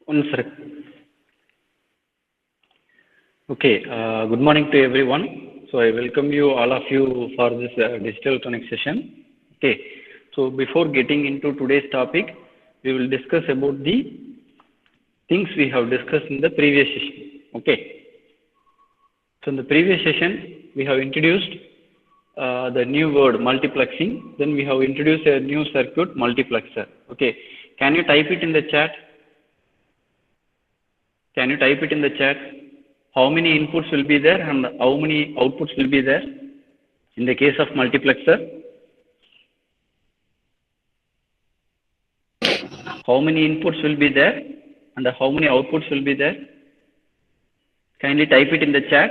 One sec. Okay, good morning to everyone. So I welcome you, all of you, for this digital connect session. Okay, so before getting into today's topic, we will discuss about the things we have discussed in the previous session. Okay, so in the previous session, we have introduced the new word multiplexing. Then we have introduced a new circuit multiplexer. Okay, can you type it in the chat? Can you type it in the chat? How many inputs will be there and how many outputs will be there in the case of multiplexer? How many inputs will be there and how many outputs will be there? Kindly type it in the chat.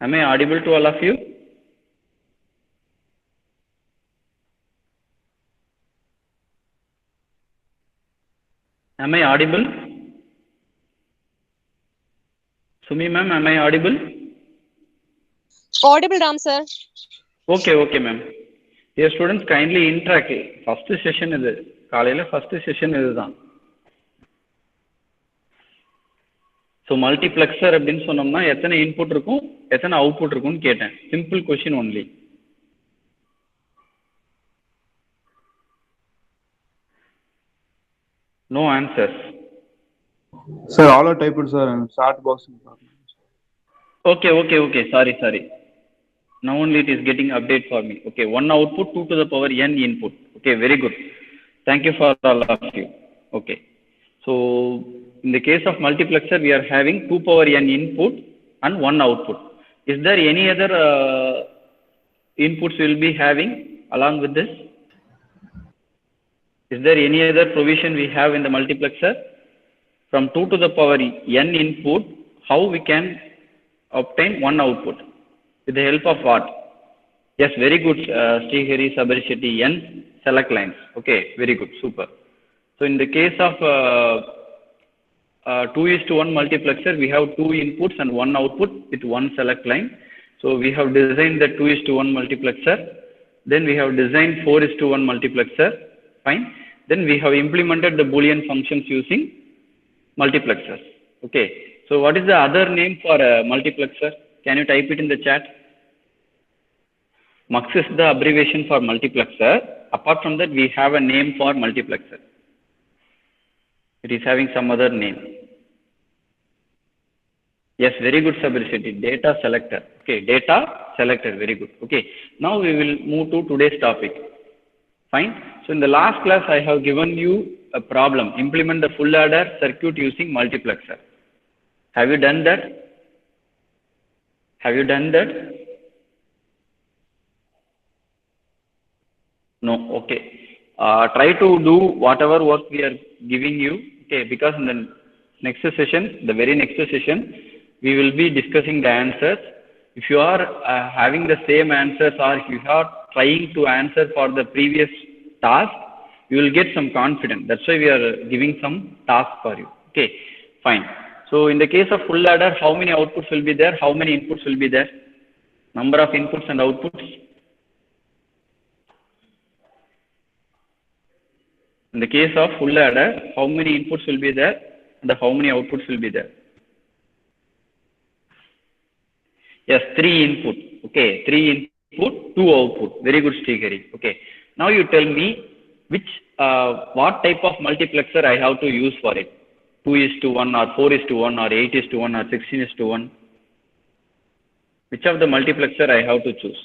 Am I audible to all of you? Am I audible? Sumi ma'am, am I audible? Audible, Ram sir. Okay ma'am. Dear students, kindly interact. First session is காலையில first session இதுதான். So multiplexer அப்படின்னு சொன்னோம்னா எத்தனை input இருக்கும் எத்தனை output இருக்கும்னு கேட்டேன். Simple question only. No answers. Sir, all are typed, sir, and chat box. Okay. Sorry. Now only it is getting update for me. Okay, one output, 2 to the power n input. Okay, very good. Thank you for all of you. Okay. So, in the case of multiplexer, we are having 2 power n input and 1 output. Is there any other inputs we will be having along with this? Is there any other provision we have in the multiplexer? From 2 to the power n input, how we can obtain 1 output? With the help of what? Yes, very good, Srihari Sabarishetty, n select lines. Okay, very good, super. So in the case of 2:1 multiplexer, we have 2 inputs and 1 output with 1 select line. So we have designed the 2:1 multiplexer. Then we have designed 4:1 multiplexer. Fine. Then we have implemented the Boolean functions using multiplexers. Okay. So what is the other name for a multiplexer? Can you type it in the chat? MUX is the abbreviation for multiplexer. Apart from that, we have a name for multiplexer. It is having some other name. Yes, very good, Sabarishetty. Data selector. Okay, data selector. Very good. Okay. Now we will move to today's topic. Fine. So in the last class, I have given you a problem. Implement the full adder circuit using multiplexer. Have you done that? Have you done that? No. Okay. Try to do whatever work we are giving you. Okay. Because in the next session, the very next session, we will be discussing the answers. If you are having the same answers or if you are trying to answer for the previous task, you will get some confidence. That's why we are giving some task for you. Okay. Fine. So in the case of full adder, how many outputs will be there? How many inputs will be there? Number of inputs and outputs. In the case of full adder, how many inputs will be there and how many outputs will be there? Yes, 3 input. Okay, 3 input, 2 output. Very good, Srihari. Okay. Now you tell me which what type of multiplexer I have to use for it. 2:1 or 4:1 or 8:1 or 16:1. Which of the multiplexer I have to choose?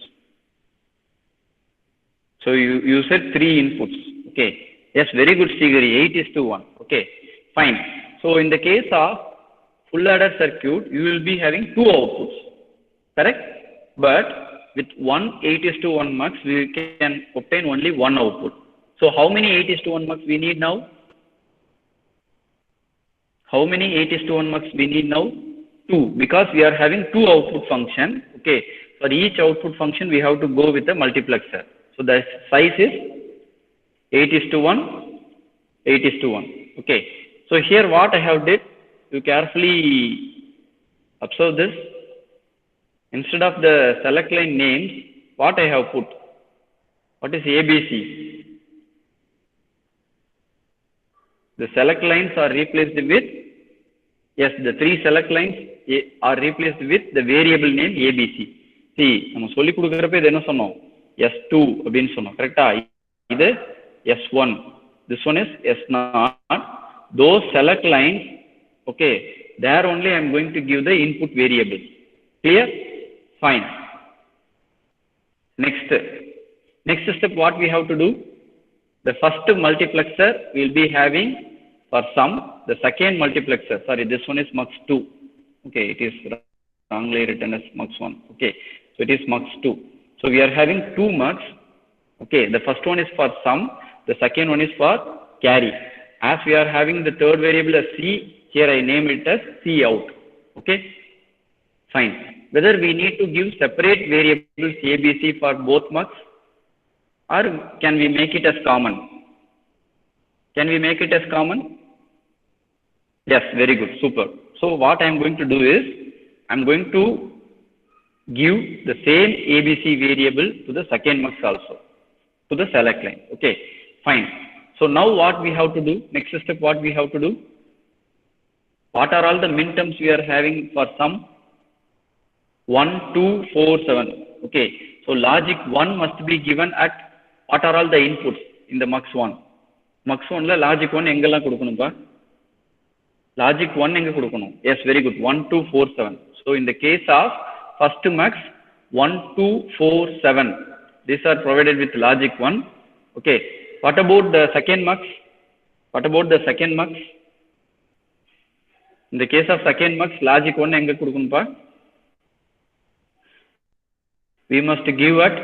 So you said 3 inputs. Okay. Yes, very good, Srihari. 8:1. Okay. Fine. So in the case of full adder circuit, you will be having 2 outputs. Correct? But with one 8:1 mux, we can obtain only 1 output. So how many 8:1 mux we need now? How many 8:1 mux we need now? 2, because we are having 2 output function. Okay. For each output function, we have to go with a multiplexer. So the size is 8:1, 8:1. Okay. So here what I have did, you carefully observe this. Instead of the select line names, what I have put? What is ABC? The select lines are replaced with, yes, the 3 select lines are replaced with the variable name ABC. See, நம்ம சொல்லி கொடுக்கறப்ப இது என்ன சொன்னோம்? S2 அப்படின்னு சொன்னோம். கரெக்டா? இது S1. This one is S0. Those select lines, okay, there only I am going to give the input variable. Clear? Fine. Next step, what we have to do? The first multiplexer will be having for sum. The second multiplexer, sorry, this one is mux2. Okay, it is wrongly written as mux1. Okay, so it is mux2. So we are having 2 mux. Okay, the first one is for sum. The second one is for carry. As we are having the third variable as C, here I name it as C out. Okay, fine. Whether we need to give separate variables ABC for both mux, or can we make it as common? Can we make it as common? Yes, very good, super. So what I am going to do is, I am going to give the same ABC variable to the second mux also, to the select line. Okay, fine. So now what we have to do? Next step, what we have to do? What are all the minterms we are having for sum? 1, 2, 4, 7. Okay, so logic 1 must be given at, what are all the inputs in the mux1? Mux1 la logic 1 engella kudukanumpa? Logic 1 enga kudukanum? Yes, very good. 1, 2, 4, 7. So in the case of first mux, 1, 2, 4, 7. These are provided with logic 1. Okay, what about the second mux? What about the second mux? In the case of second mux, logic 1 enga kudukanumpa? We must give at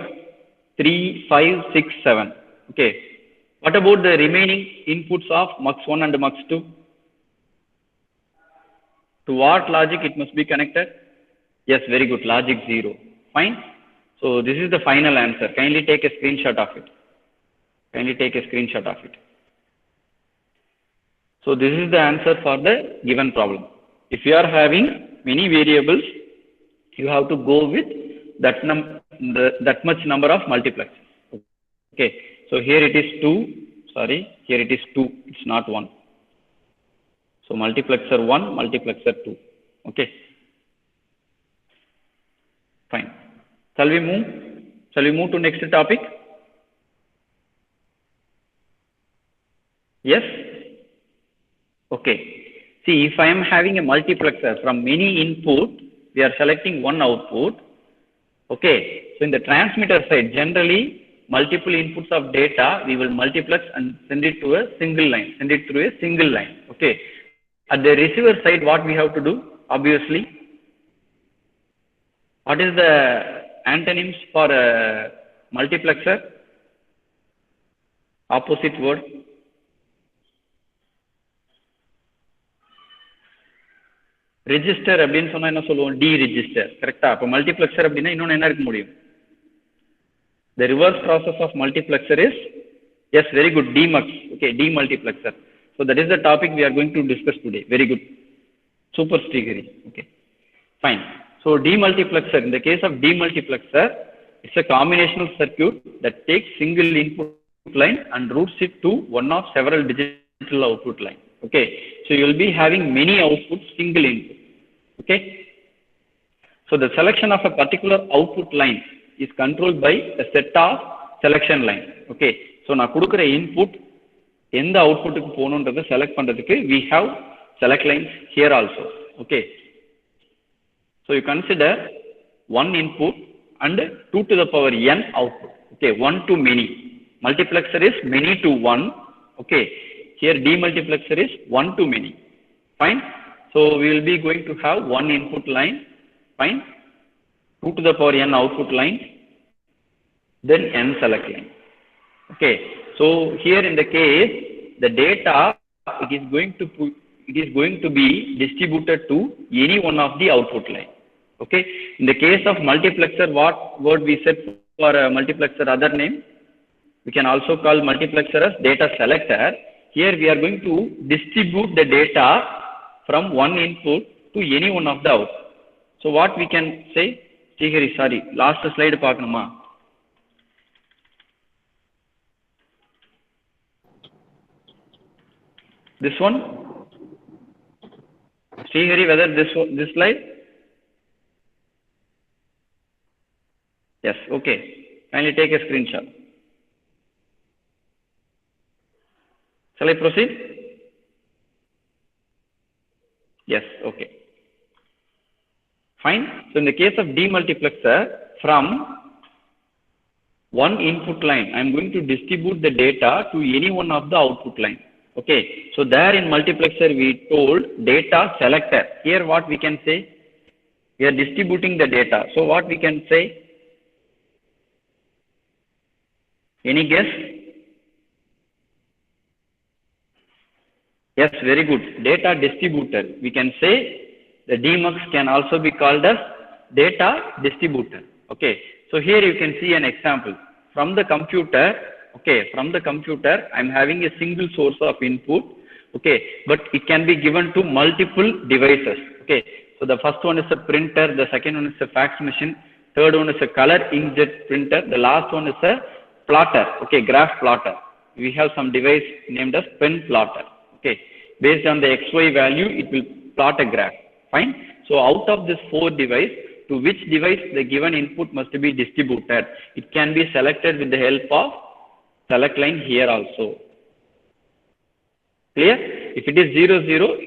3, 5, 6, 7. Okay. What about the remaining inputs of mux1 and mux2? To what logic it must be connected? Yes, very good. Logic 0. Fine. So this is the final answer. Kindly take a screenshot of it. Kindly take a screenshot of it. So this is the answer for the given problem. If you are having many variables, you have to go with that much number of multiplexers. Okay, so here it is 2, sorry, here it is 2, it's not 1. So multiplexer 1, multiplexer 2. Okay, fine. Shall we move to next topic? Yes? Okay, see, if I am having a multiplexer from many input, we are selecting one output. Okay, so in the transmitter side, generally multiple inputs of data we will multiplex and send it to a single line, send it through a single line. Okay, at the receiver side, what we have to do? Obviously, what is the antonyms for a multiplexer? Opposite word. Register அப்படின்னு சொன்னா என்ன சொல்லுவோம்? D register. கரெக்ட்டா? அப்ப multiplexer அப்படினா இன்னொன்னு என்ன இருக்க முடியும்? The reverse process of multiplexer is, yes, very good, Demux. Okay, demultiplexer. So that is the topic we are going to discuss today. Very good. Super Stigari. Okay, fine. So demultiplexer, in the case of demultiplexer, it's a combinational circuit that takes single input line and routes it to one of several digital output line. Okay, so you will be having many outputs, single input. Okay, so the selection of a particular output line is controlled by a set of selection line. Okay, so na kudukra input endha output ku ponundradha select pandradhukku we have select lines here also. Okay, so you consider one input and 2 to the power n output. Okay, 1 to many. Multiplexer is many to 1. Okay, here demultiplexer is 1 to many. Fine. So we will be going to have one input line. Fine. 2 to the power n output line, then n select line. Okay, so here in the case, the data it is going to be distributed to any one of the output line. Okay, in the case of multiplexer, what word we set for a multiplexer? Other name, we can also call multiplexer as data selector. Here we are going to distribute the data from one input to any one of the output. So what we can say? Sorry, last slide பார்க்கணுமா? This one? Srihari, whether this slide? Yes, okay. Kindly take a screenshot. Shall I proceed? Yes, okay. Fine. So in the case of demultiplexer, from one input line, I am going to distribute the data to any one of the output line. Okay. So there in multiplexer we told data selector. Here what we can say? We are distributing the data. So what we can say? Any guess? Yes, very good. Data distributor. We can say the Demux can also be called as data distributor. Okay. So here you can see an example. From the computer, okay, from the computer, I am having a single source of input, okay, but it can be given to multiple devices, okay. So the first one is a printer, the second one is a fax machine, third one is a color inkjet printer, the last one is a plotter, okay, graph plotter. We have some device named as pen plotter, okay. Based on the XY value, it will plot a graph, fine. So out of this 4 devices, to which device the given input must be distributed. It can be selected with the help of select line here also. Clear? If it is 0, 0,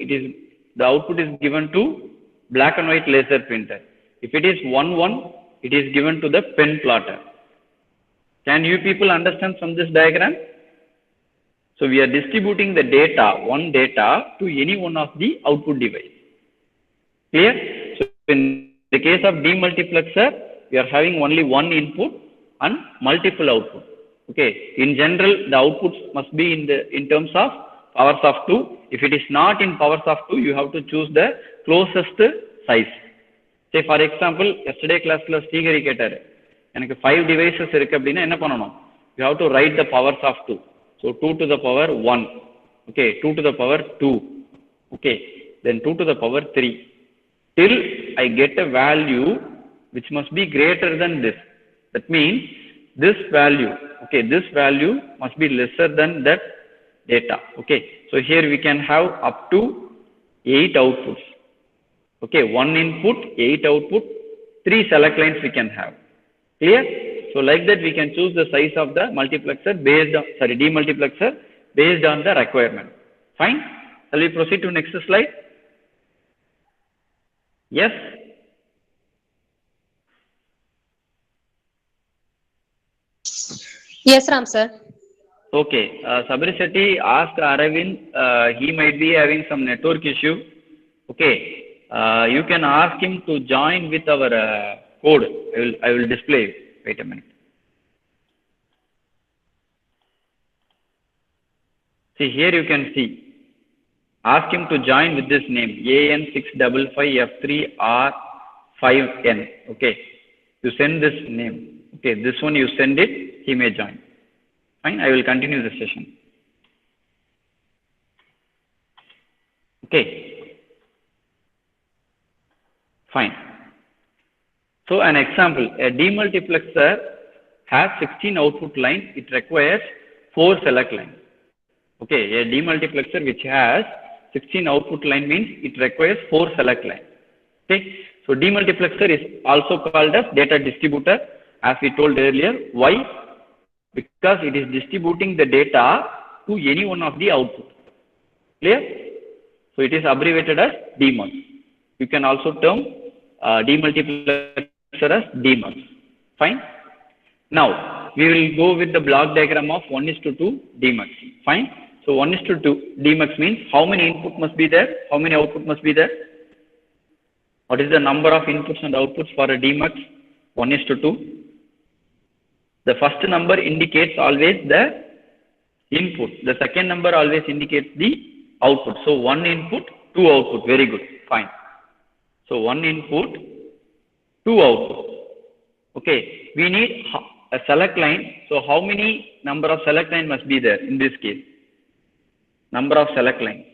the output is given to black and white laser printer. If it is 1, 1, it is given to the pen plotter. Can you people understand from this diagram? So we are distributing the data, one data, to any one of the output device. Clear? So in the case of demultiplexer, we are having only one input and multiple output. Okay. In general, the outputs must be in terms of powers of 2. If it is not in powers of 2, you have to choose the closest size. Say for example, yesterday class Srihari கேட்டாரு எனக்கு 5 devices இருக்கு அப்படினா என்ன பண்ணணும்? You have to write the powers of 2. So 2 to the power 1. Okay, 2 to the power 2. Okay, then 2 to the power 3. Till I get a value which must be greater than this. That means this value, okay, this value must be lesser than that data. Okay, so here we can have up to 8 outputs. Okay, 1 input, 8 output, 3 select lines we can have. Clear? So like that we can choose the size of the multiplexer based on, demultiplexer based on the requirement. Fine? Shall we proceed to next slide? Yes? Yes, Ram sir. Okay. Sabri Shetty asked Aravind, he might be having some network issue. Okay. You can ask him to join with our code. I will display. Wait a minute. See, here you can see. Ask him to join with this name AN655F3R5N. Okay. You send this name. Okay. This one you send it, he may join. Fine. I will continue the session. Okay. Fine. So an example, a demultiplexer has 16 output lines. It requires 4 select lines. Okay, a demultiplexer which has 16 output line means it requires 4 select lines. Okay, so demultiplexer is also called as data distributor, as we told earlier. Why? Because it is distributing the data to any one of the output. Clear? So it is abbreviated as Demux. You can also term demultiplexer as Demux. Fine. Now we will go with the block diagram of 1:2 Demux. Fine. So 1:2 Demux means how many input must be there, how many output must be there. What is the number of inputs and outputs for a Demux? 1:2. The first number indicates always the input. The second number always indicates the output. So 1 input, 2 output. Very good. Fine. So 1 input, 2 output. Okay. We need a select line. So how many number of select line must be there in this case? Number of select lines.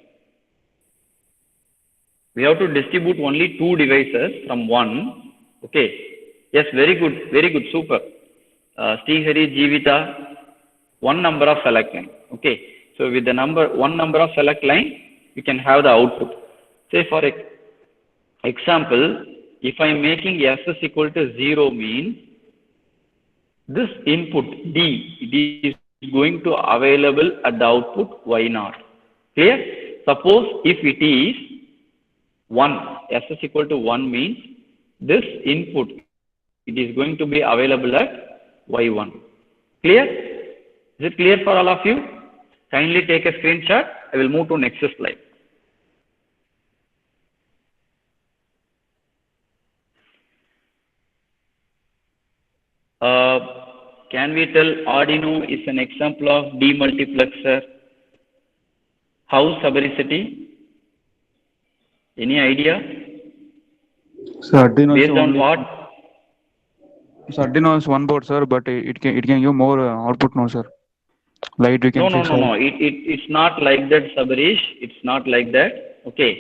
We have to distribute only 2 devices from 1. Okay. Yes, very good. Very good. Super. Srihari, Jivita, 1 number of select line. Okay. So with the one number of select line, we can have the output. Say for example, if I am making S is equal to 0 means this input D, it is going to available at the output Y0. Clear? Suppose if it is 1, S is equal to 1 means this input, it is going to be available at Y1. Clear? Is it clear for all of you? Kindly take a screenshot. I will move to next slide. Can we tell Arduino is an example of demultiplexer? How, Sabaricity? Any idea? So Arduino Based is on only, what? so Arduino is one board, sir, but it can give more output, no, sir. Light we can fix. No. It's not like that, Sabarish. It's not like that. Okay.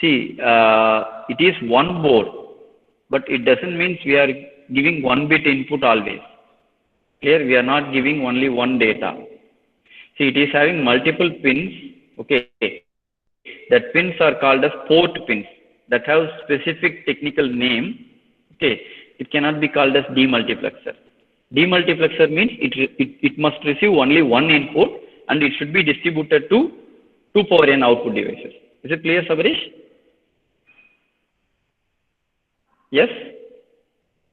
See, it is one board, but it doesn't mean we are giving one bit input always. Here we are not giving only one data. See, it is having multiple pins. Okay. That pins are called as port pins that have specific technical name. Okay. It cannot be called as demultiplexer. Demultiplexer means it must receive only one input and it should be distributed to 2 power n output devices. Is it clear, Sabarish? Yes?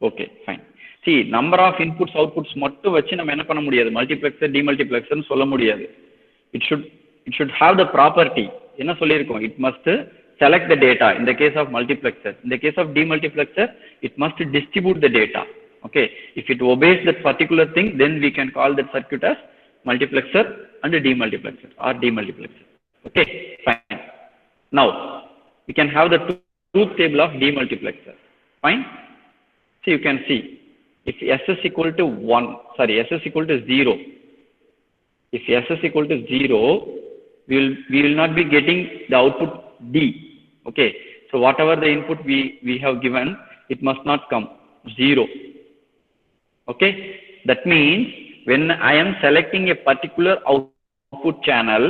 Okay, fine. See, number of inputs, outputs மட்டும் வச்சு நம்ம என்ன பண்ண முடியாது. Multiplexer, demultiplexer னு சொல்ல முடியாது. It should have the property. என்ன சொல்லிருக்கோம்? It must select the data in the case of multiplexer. In the case of demultiplexer, it must distribute the data. Okay, if it obeys that particular thing, then we can call that circuit as multiplexer and demultiplexer or demultiplexer. Okay, fine. Now, we can have the truth table of demultiplexer. Fine. So you can see, if S is equal to 0, if S is equal to 0, we will not be getting the output D. Okay, so whatever the input we have given, it must not come 0. Okay, that means when I am selecting a particular output channel,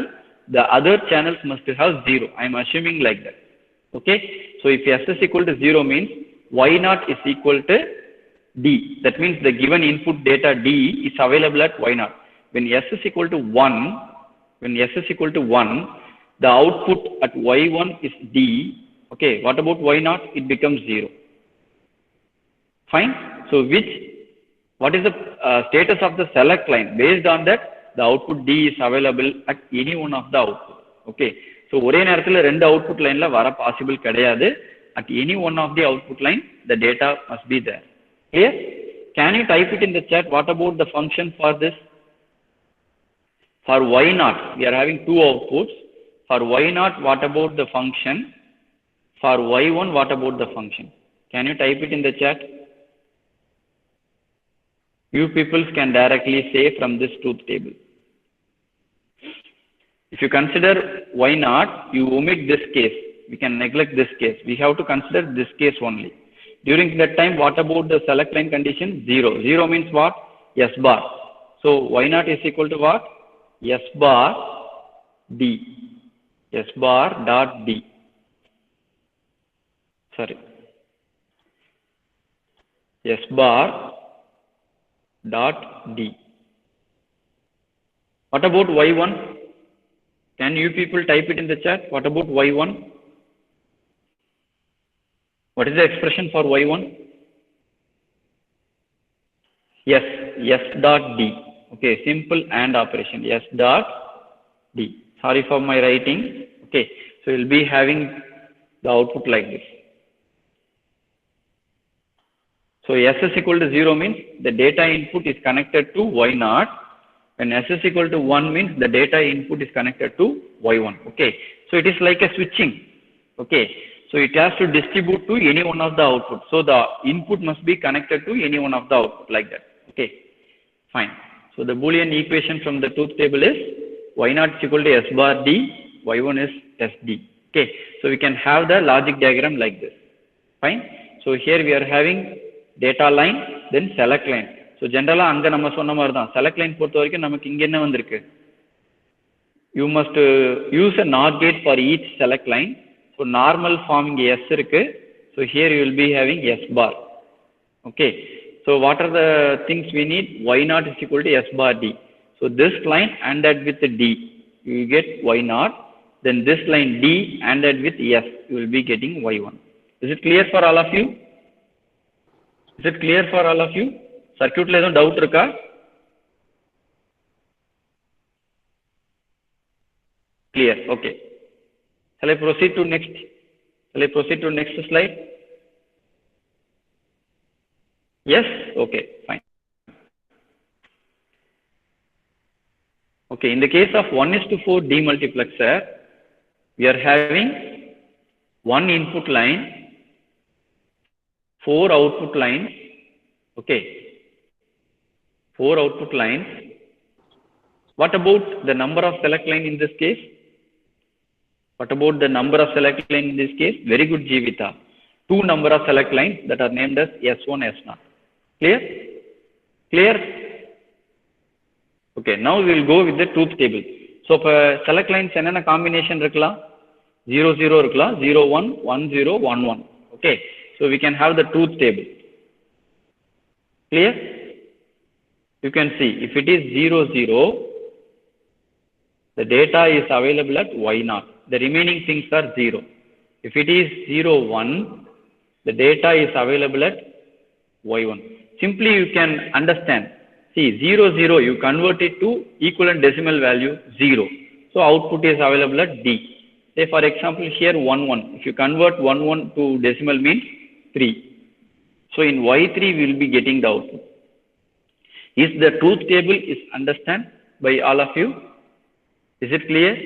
the other channels must have 0. I am assuming like that. Okay, so if S is equal to 0 means Y0 is equal to D. That means the given input data D is available at Y0. When S is equal to 1, the output at Y1 is D. Okay, what about Y0? It becomes 0. Fine. So what is the status of the select line? Based on that, the output D is available at any one of the output. Okay. So ஒரே நேரத்துல ரெண்டு output lineல வர possible கிடையாது. At any one of the output line, the data must be there. Clear? Can you type it in the chat? What about the function for this? For Y0, we are having two outputs. For Y0, what about the function? For Y1, what about the function? Can you type it in the chat? You people can directly say from this truth table. If you consider Y0, you omit this case. We can neglect this case. We have to consider this case only. During that time, what about the select line condition? 0. 0 means what? S bar. So Y0 is equal to what? S bar D. S bar dot D. Sorry. S bar dot D. What about Y1? Can you people type it in the chat? What about Y1? What is the expression for Y1? Yes, S dot D. Okay, simple AND operation. S dot D. Sorry for my writing. Okay, so we'll be having the output like this. So S is equal to 0 means the data input is connected to Y0. When S is equal to 1 means the data input is connected to Y1. Okay, so it is like a switching. Okay, so it has to distribute to any one of the outputs. So the input must be connected to any one of the output like that. Okay, fine. So the Boolean equation from the truth table is Y0 is equal to S bar D, Y1 is SD. Okay, so we can have the logic diagram like this. Fine. So here we are having data line, then select line. So generally அங்க நம்ம சொன்ன மாதிரி தான் select line பொறுத்த வரைக்கும் நமக்கு இங்க என்ன வந்திருக்கு? you must use a NOT gate for each select line. So normal forming S irukku. So here you will be having S bar. Okay. So what are the things we need? Y naught is equal to S bar D. So this line ANDed with D, you get Y naught. Then this line D ANDed with S, you will be getting Y1. Is it clear for all of you? Is it clear for all of you? Circuit le edho doubt iruka? Clear. Okay. Shall I proceed to next? Shall I proceed to next slide? Yes? Okay, fine. Okay, in the case of 1:4 demultiplexer, we are having one input line, 4 output lines. Okay, 4 output lines. What about the number of select line in this case? What about the number of select line in this case? Very good, Jeevita. 2 number of select lines that are named as S1, S0. Clear? Clear? Okay, now we will go with the truth table. So, select lines enna combination irukla? 0, 0 irukla, 0, 1, 1, 0, 1, 1. Okay, so we can have the truth table. Clear? You can see if it is 0, 0, the data is available at Y0. The remaining things are 0. If it is 0, 1, the data is available at Y1. Simply you can understand. See, 0, 0, you convert it to equivalent decimal value 0. So output is available at D. Say for example here 1, 1. If you convert 1, 1 to decimal means 3. So in Y3 we will be getting the output. Is the truth table is understand by all of you? Is it clear?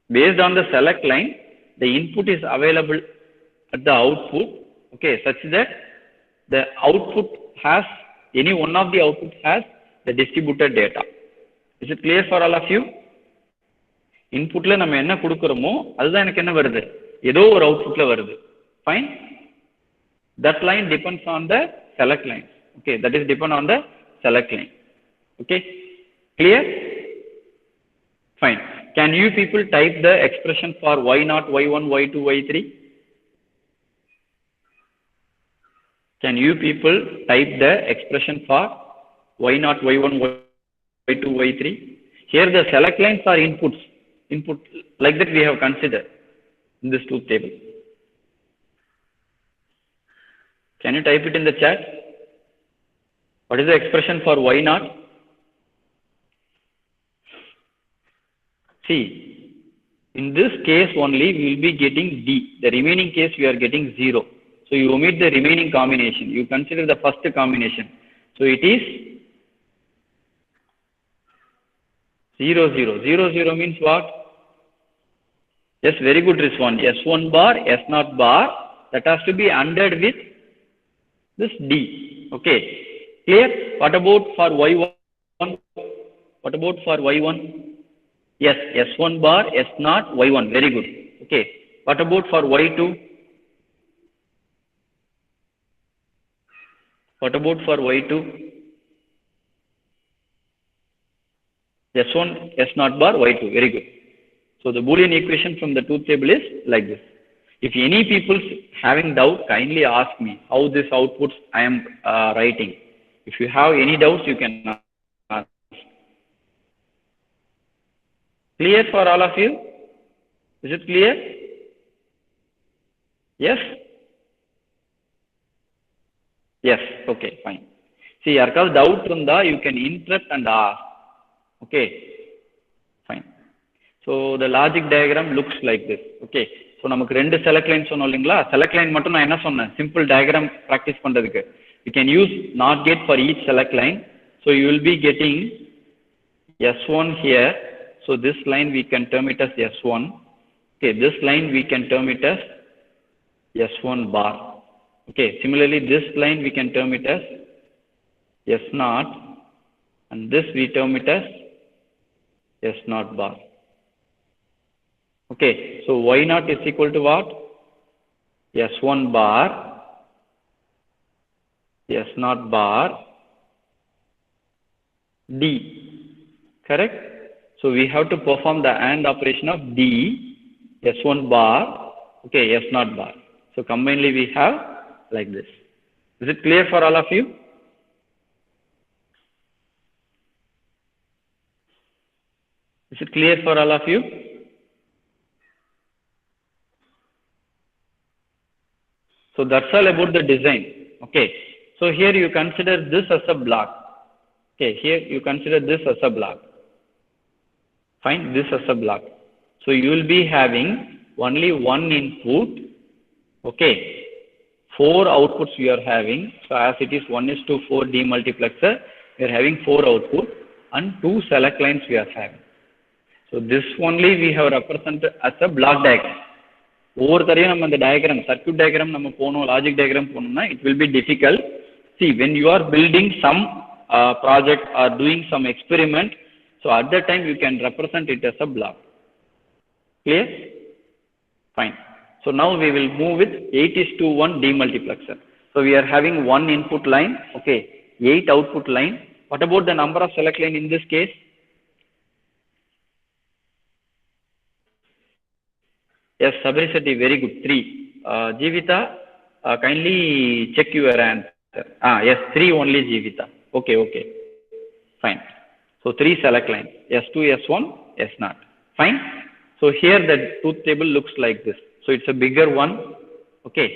Based on the select line, the input is available at the output, okay, such that the output has, any one of the output has the distributed data. Is it clear for all of you? Input la நம்ம என்ன கொடுக்கிறோமோ அதுதான் எனக்கு என்ன வருது, ஏதோ ஒரு அவுட்புட்ல வருது. Fine. That line depends on the select line. Okay, that is depend on the select line. Okay, clear? Fine. Can you people type the expression for Y0, Y1, Y2, Y3? Can you people type the expression for Y0, Y1, Y2, Y3? Here the select lines are inputs. Input like that we have considered in this truth table. Can you type it in the chat? What is the expression for Y0? See, in this case only we will be getting D. The remaining case we are getting 0. So you omit the remaining combination. You consider the first combination. So it is 0, 0. 0, 0 means what? Yes, very good response. S1 bar, S0 bar. That has to be ANDed with this D. Okay. Clear? What about for Y1? What about for Y1? Yes, S1 bar, S0, Y1. Very good. Okay. What about for Y2? What about for Y2? S1, S0 bar, Y2. Very good. So the Boolean equation from the truth table is like this. If any people having doubt, kindly ask me how this outputs I am writing. If you have any doubts, you can ask. Clear for all of you? Is it clear? Yes? Yes. Okay, fine. See, yarkal doubt unda, you can interrupt and ask. Okay, fine. So the logic diagram looks like this. Okay. So நமக்கு ரெண்டு select line சொன்னோம் இல்லைங்களா, select line மட்டும் நான் என்ன சொன்னேன், simple diagram practice பண்றதுக்கு you can use NOT gate for each select line. So you will be getting S1 here. So this line we can term it as S1. Okay, this line we can term it as S1 bar. Okay, similarly this line we can term it as S0 and this we term it as S0 bar. Okay, so Y0 is equal to what? S1 bar, S0 bar, D. Correct? So we have to perform the AND operation of D, S1 bar, okay, S0 bar. So combinedly we have like this. Is it clear for all of you? Is it clear for all of you? So that's all about the design. Okay. So here you consider this as a block. Okay. Here you consider this as a block. Fine. This as a block. So you will be having only one input. Okay. 4 outputs we are having. So as it is 1:4 demultiplexer, we are having 4 outputs and 2 select lines we are having. So this only we have represented as a block diagram. Over the diagram, circuit diagram, logic diagram, it will be difficult. See, when you are building some project or doing some experiment, so at that time you can represent it as a block. Clear? Fine. So now we will move with 8:1 demultiplexer. So we are having one input line, okay, 8 output line. What about the number of select line in this case? Yes, Sabri Shetty, very good. 3. Jeevitha, kindly check your answer. Yes, 3 only Jeevitha. Okay, okay. Fine. So 3 select lines. S2, S1, S0. Fine. So here the truth table looks like this. So it's a bigger one. Okay.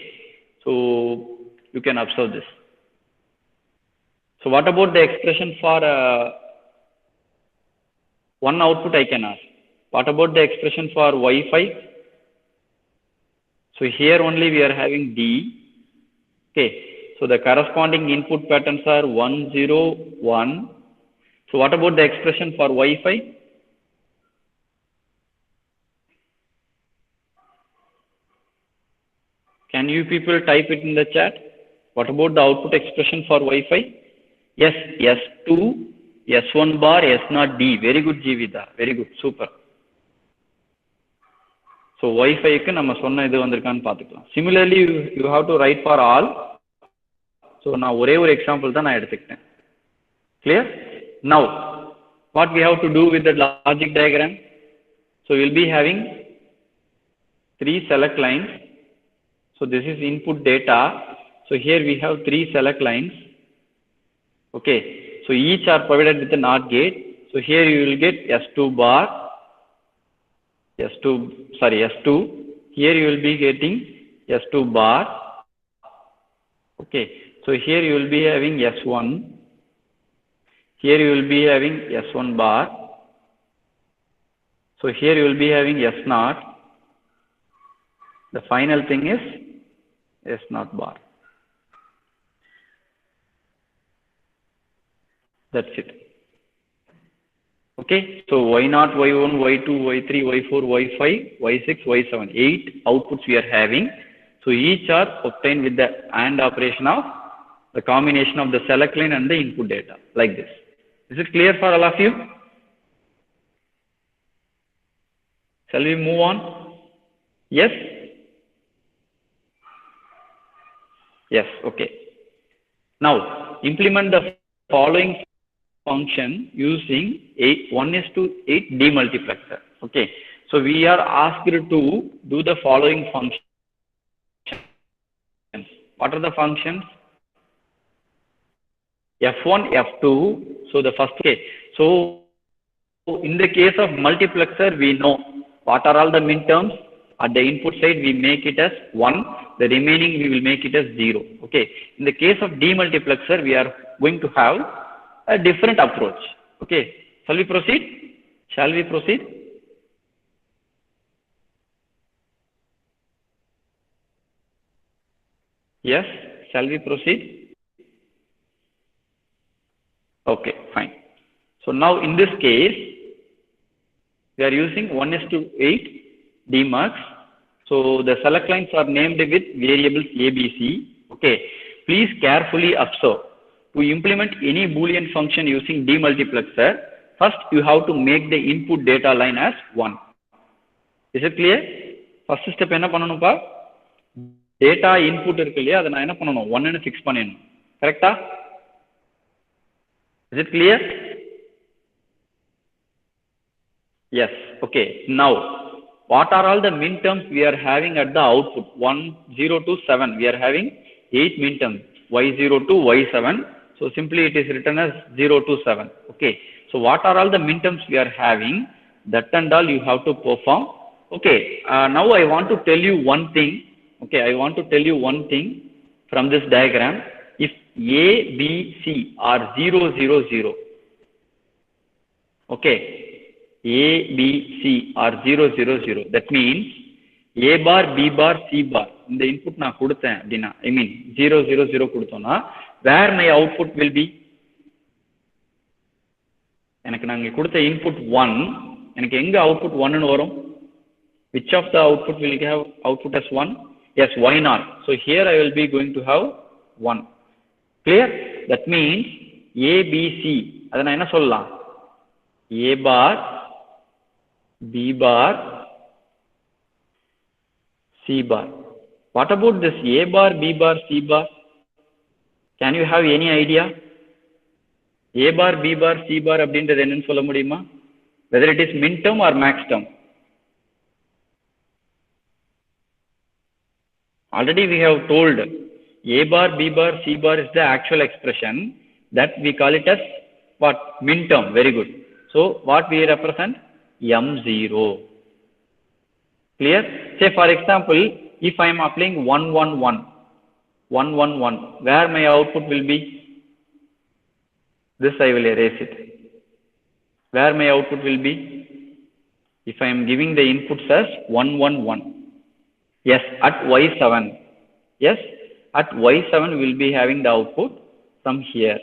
So you can observe this. So what about the expression for one output I can ask? What about the expression for Wi-Fi? So here only we are having D. Okay. So the corresponding input patterns are 1, 0, 1. So what about the expression for Wi-Fi? Can you people type it in the chat? What about the output expression for Wi-Fi? Yes, S2, S1 bar, S0 D. Very good, Jeevitha. Very good. Super. So Wi-Fi ku நம்ம சொன்ன இது வந்திருக்கான்னு பார்த்துக்கலாம். Similarly, you have to write for all. So நான் ஒரே ஒரு example தான் நான் எடுத்துக்கிட்டேன். Clear? Now, what we have to do with the logic diagram? So we'll be having 3 select lines. So this is input data. So here we have 3 select lines. Okay. So each are provided with a NOT gate. So here you will get S2 bar. S2. Here you will be getting S2 bar. Okay. So here you will be having S1. Here you will be having S1 bar. So here you will be having S0. The final thing is S0 bar. That's it. Okay. So Y0, Y1, Y2, Y3, Y4, Y5, Y6, Y7. 8 outputs we are having. So each are obtained with the AND operation of the combination of the select line and the input data, like this. Is it clear for all of you? Shall we move on? Yes? Yes, okay. Now, implement the following function using 1:8 demultiplexer. Okay. So we are asked to do the following functions. What are the functions? F1, F2. So the first case. So in the case of multiplexer, we know what are all the minterms. At the input side, we make it as 1. The remaining, we will make it as 0. Okay. In the case of demultiplexer, we are going to have a different approach. Okay. Shall we proceed? Shall we proceed? Yes. Shall we proceed? Okay, fine. So now in this case, we are using 1:8 Demux. So the select lines are named with variables ABC. Okay. Please carefully observe. To implement any Boolean function using demultiplexer, first you have to make the input data line as 1. Is it clear? First step enna pannanupa? Data input irukku illaya adha na enna pannanum 1 nu fix pannanum. Correct ah? Is it clear? Yes. Okay. Now, what are all the minterms we are having at the output? 1, 0 to 7. We are having 8 minterms. Y0 to Y7. So simply it is written as 0 to 7. Okay. So what are all the minterms we are having? That and all you have to perform. Okay. Now I want to tell you one thing. Okay. I want to tell you one thing from this diagram. If A, B, C are 0, 0, 0. Okay. A, B, C are 0, 0, 0. That means A bar, B bar, C bar. In the input na kuduthen appadina. I mean 0, 0, 0 kuduthona. Where my output will be? எனக்கு நாங்க கொடுத்த input 1. எனக்கு எங்க output 1 னு வரும்? Which of the output will have output as 1? Yes, why not? So here I will be going to have 1. Clear? That means A, B, C. அதை நான் என்ன சொல்லலாம்? A bar, B bar, C bar. What about this A bar, B bar, C bar? Can you have any idea? A bar, B bar, C bar அப்படின்றது என்னன்னு சொல்ல முடியுமா? Whether it is min term or max term. Already we have told A bar, B bar, C bar is the actual expression that we call it as what? Min term. Very good. So what we represent? M0. Clear? Say for example, if I am applying 1, 1, 1, 1, 1, 1, where my output will be? This I will erase it. Where my output will be? If I am giving the inputs as 1, 1, 1. Yes, at Y7. Yes, at Y7 we will be having the output from here.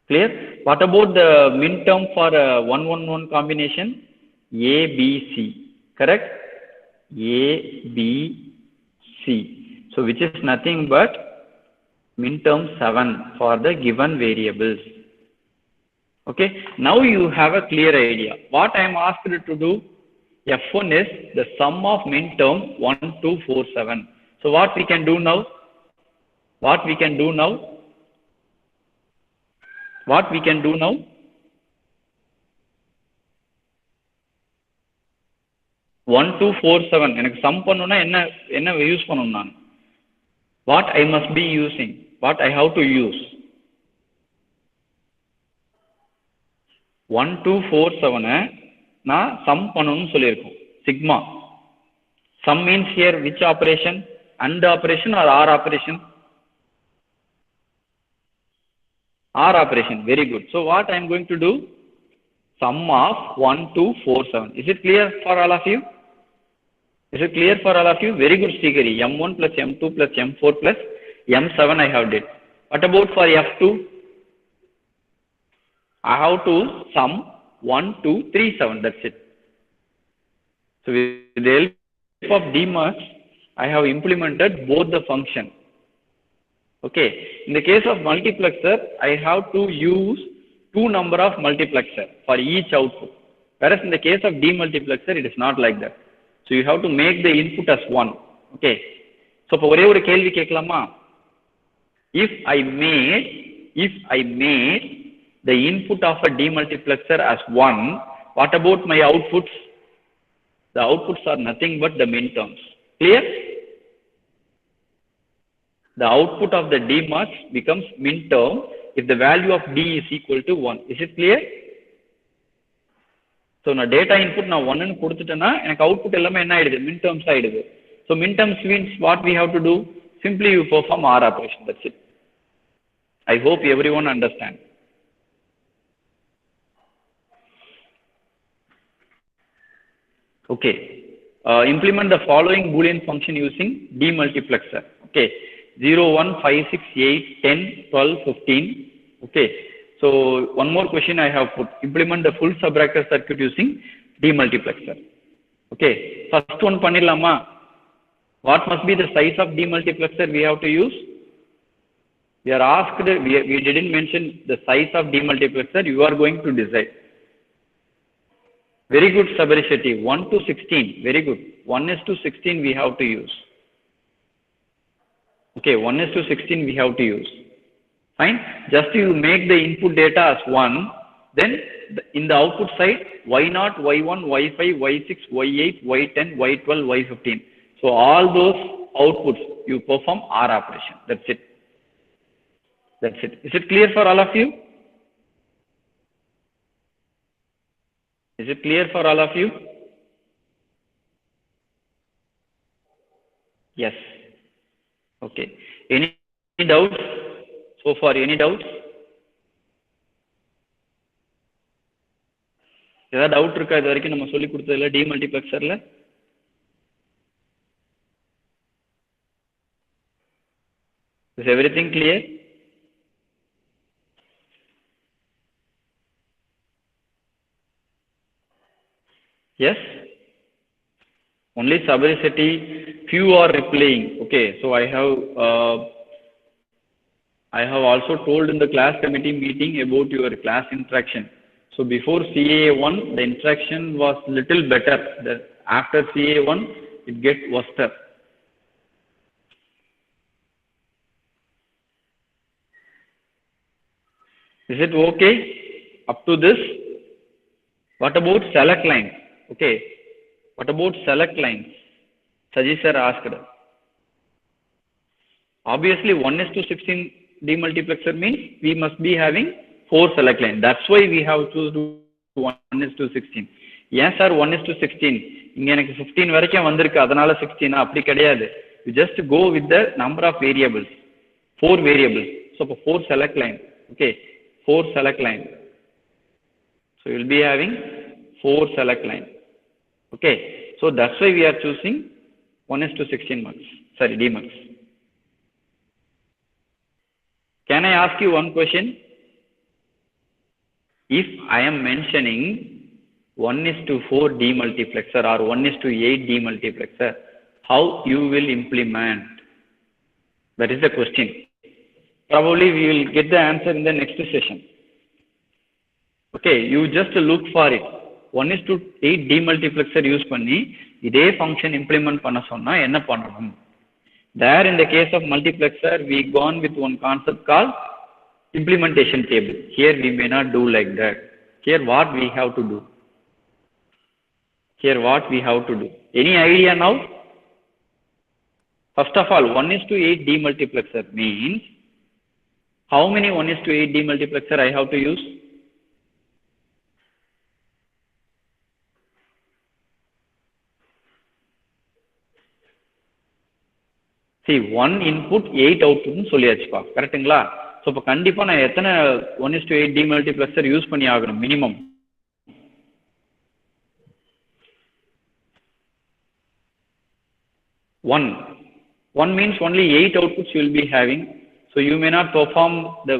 Clear? What about the min term for 1, 1, 1 combination? A, B, C. Correct? A, B, C. So which is nothing but min term 7 for the given variables. Okay. Now you have a clear idea. What I am asked to do? F1 is the sum of min term 1, 2, 4, 7. So what we can do now? What we can do now? What we can do now? One, 2, 4, 7. எனக்கு sum பண்ணனும்னா என்ன use பண்ணனும் நான்? What I must be using? What I have to use? 1, 2, 4, 7 நான் sum பண்ணனும்னு சொல்லிருக்கோம். Sigma. Sum means here which operation? AND operation or OR operation? OR operation. Very good. So what I am going to do? Sum of 1, 2, 4, 7. Is it clear for all of you? Is it clear for all of you? Very good, Srikari. M1 plus M2 plus M4 plus M7 I have did. What about for F2? I have to sum 1, 2, 3, 7. That's it. So with the help of Demux, I have implemented both the function. Okay. In the case of multiplexer, I have to use 2 number of multiplexer for each output. Whereas in the case of demultiplexer, it is not like that. So you have to make the input as 1. Okay. So for ஒரே ஒரு கேள்வி கேட்கலாமா? If I made the input of a demultiplexer as 1, what about my outputs? The outputs are nothing but the min terms. Clear? The output of the Demux becomes min term if the value of D is equal to 1. Is it clear? So na data input na 1 nu kuduthitena enak output ellame enna aidudhu? Min terms aidudhu. So min terms means what we have to do? Simply you perform OR operation. That's it. I hope everyone understand. Okay. Implement the following Boolean function using demultiplexer. Okay. 0, 1, 5, 6, 8, 10, 12, 15. Okay. So one more question I have put. Implement the full subtractor circuit using demultiplexer. Okay. First one pannilama. What must be the size of demultiplexer we have to use? We are asked, we didn't mention the size of demultiplexer. You are going to decide. Very good, Sabari Shetty. 1 to 16. Very good. 1 is to 16 we have to use. Okay, 1 is to 16 we have to use. Fine. Just you make the input data as 1, Then in the output side, y0, y1, y5, y6, y8, y10, y12, y15. So all those outputs you perform OR operation. That's it. That's it. Is it clear for all of you? Is it clear for all of you? Yes. Okay. Any doubts so far? Any doubts? ஏதாவது doubt இருக்கா இது வரைக்கும் நம்ம சொல்லி கொடுத்ததுல டீமல்டிப்ளெக்சர்ல? Is everything clear? Yes. Only subversity. Few are replying. Okay. So I have also told in the class committee meeting about your class interaction. So before CA1, the interaction was little better. After CA1, it gets worse. Is it okay up to this? What about select lines? Okay. What about select lines? Saji sir asked. Obviously 1:16 demultiplexer means we must be having 4 select lines. That's why we have to do 1:16. Yes sir, 1:16. இங்க எனக்கு 15 வரைக்கும் வந்திருக்கு அதனால 16 அப்படி கிடையாது. You just go with the number of variables. 4 variables. So 4 select lines. Okay. 4 select lines. So you will be having 4 select lines. Okay. So that's why we are choosing 1:16 mux. Sorry, Demux. Can I ask you one question? If I am mentioning 1:4 demultiplexer or 1:8 demultiplexer, how you will implement? That is the question. Probably we will get the answer in the next session. Okay, you just look for it. 1:8 demultiplexer use பண்ணி இதே function implement பண்ண சொன்னா என்ன பண்ணணும்? There in the case of multiplexer, we gone with one concept called implementation table. Here we may not do like that. Here what we have to do? Here what we have to do? Any idea now? First of all, 1:8 demultiplexer means how many 1:8 demultiplexer I have to use? See, 1 input 8 output னு சொல்லியாச்சுப்பா, கரெக்ட்டுங்களா? So இப்போ கண்டிப்பாக நான் எத்தனை 1:8 demultiplexer use பண்ணி ஆகணும் minimum? 1. 1 means only 8 outputs you will be having. So you may not perform the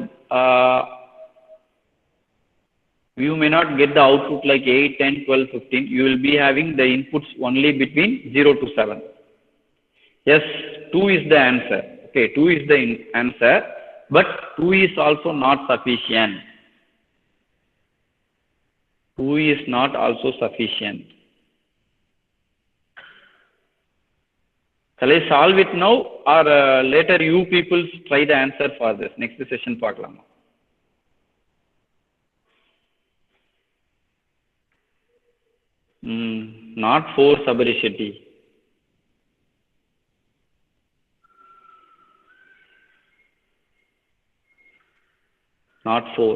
you may not get the output like 8, 10, 12, 15. You will be having the inputs only between 0 to 7. Yes, 2 is the answer. Okay, 2 is the answer, but 2 is also not sufficient. 2 is not also sufficient. Shall I solve it now or later you people try the answer for this? Next session பார்க்கலாமா? Not 4 subversity. Not 4.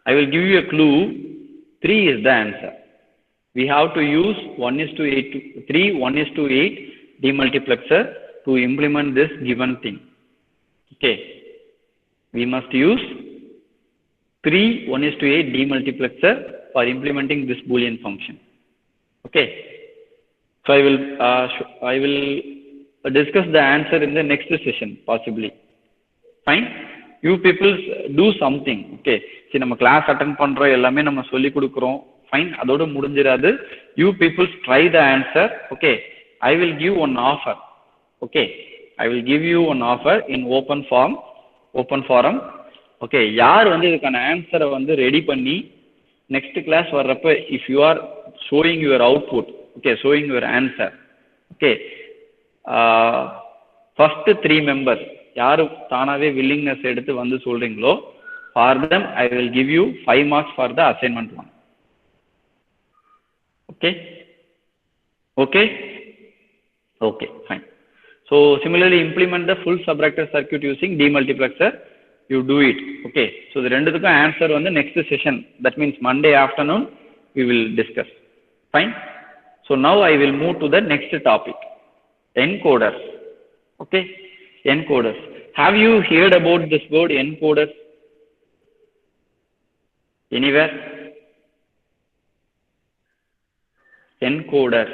I will give you a clue. 3 is the answer. We have to use 1:3, 1:8 demultiplexer to implement this given thing. Okay. We must use 3 1:8 demultiplexer for implementing this Boolean function. Okay. So I will discuss the answer in the next session possibly. Fine. You people do something. Okay. See, நம்ம class attend பண்றோம், எல்லாமே நம்ம சொல்லி கொடுக்கிறோம். Fine. அதோட முடிஞ்சிராது. You people try the answer. Okay. I will give one offer. Okay. I will give you one offer in open forum. Okay. யார் வந்து இதுக்கான ஆன்சரை வந்து ரெடி பண்ணி next class வர்றப்ப if you are showing your output, okay, showing your answer, okay, first 3 members, யாரு தானாவே willingness எடுத்து வந்து சொல்றீங்களோ for them I will give you 5 marks for the assignment one. Okay? Okay? Okay, fine. So similarly implement the full subtractor circuit using demultiplexer. You do it. Okay. So the renduthukku answer on the next session. That means Monday afternoon we will discuss. Fine. So now I will move to the next topic. Encoders. Okay. Encoders. Have you heard about this word encoders? Anywhere? Encoders.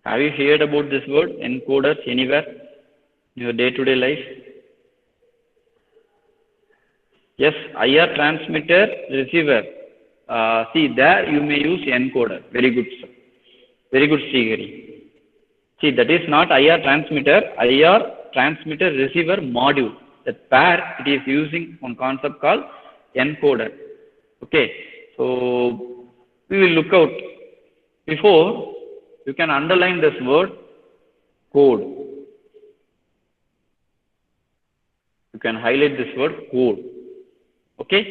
Have you heard about this word encoders anywhere in your day-to-day life? Yes, IR transmitter, receiver. See, there you may use encoder. Very good, sir. Very good, Srigari. See, that is not IR transmitter receiver module. That pair, it is using one concept called encoder. Okay, so we will look out. Before, you can underline this word code. You can highlight this word code. Okay.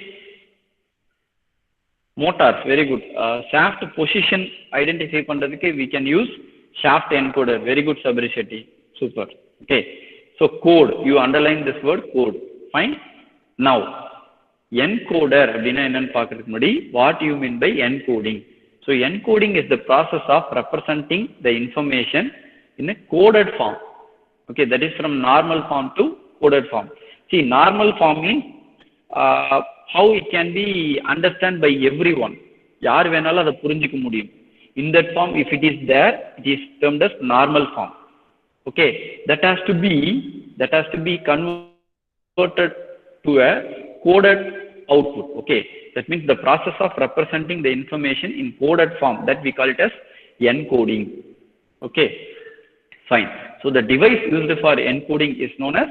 Motors, very good. Shaft position identify பண்றதுக்கு we can use shaft encoder. Very good, Sabri Shetty. Super. Okay. So code, you underline this word code. Fine. Now, encoder அப்படின்னா என்னன்னு பார்க்கிறதுக்கு முன்னாடி what you mean by encoding? So encoding is the process of representing the information in a coded form. Okay, that is from normal form to coded form. See, normal form means how it can be understood by everyone. Yaar venala adha purinjikka mudiyum. In that form, if it is there, it is termed as normal form. Okay, that has to be converted to a coded output. Okay, that means the process of representing the information in coded form, that we call it as encoding. Okay, fine. So the device used for encoding is known as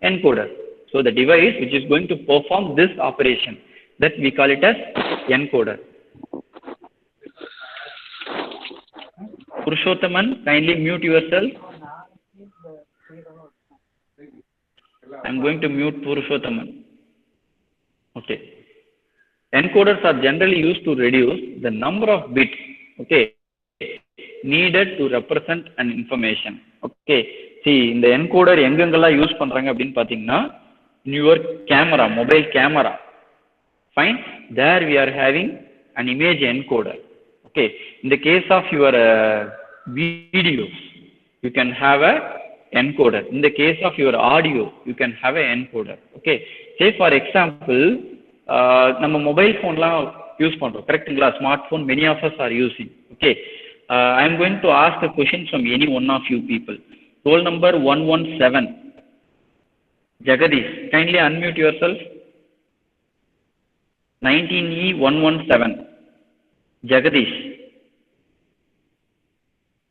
encoder. So the device which is going to perform this operation, that we call it as encoder. Purushothaman, kindly mute yourself. I am going to mute Purushothaman. Okay. Encoders are generally used to reduce the number of bits, okay, needed to represent an information. Okay. See, in the encoder engangala use பண்றாங்க அப்படினு பாத்தீங்கன்னா in your camera, mobile camera. Fine. There we are having an image encoder. Okay. In the case of your videos, you can have a encoder. In the case of your audio, you can have a encoder. Okay. Say for example, நம்ம mobile phone la use பண்றோம், கரெக்ட்டுங்களா? Smartphone many of us are using. Okay. I am going to ask a question from any one of you people. Roll number 117. Jagadish, kindly unmute yourself. 19E117. Jagadish.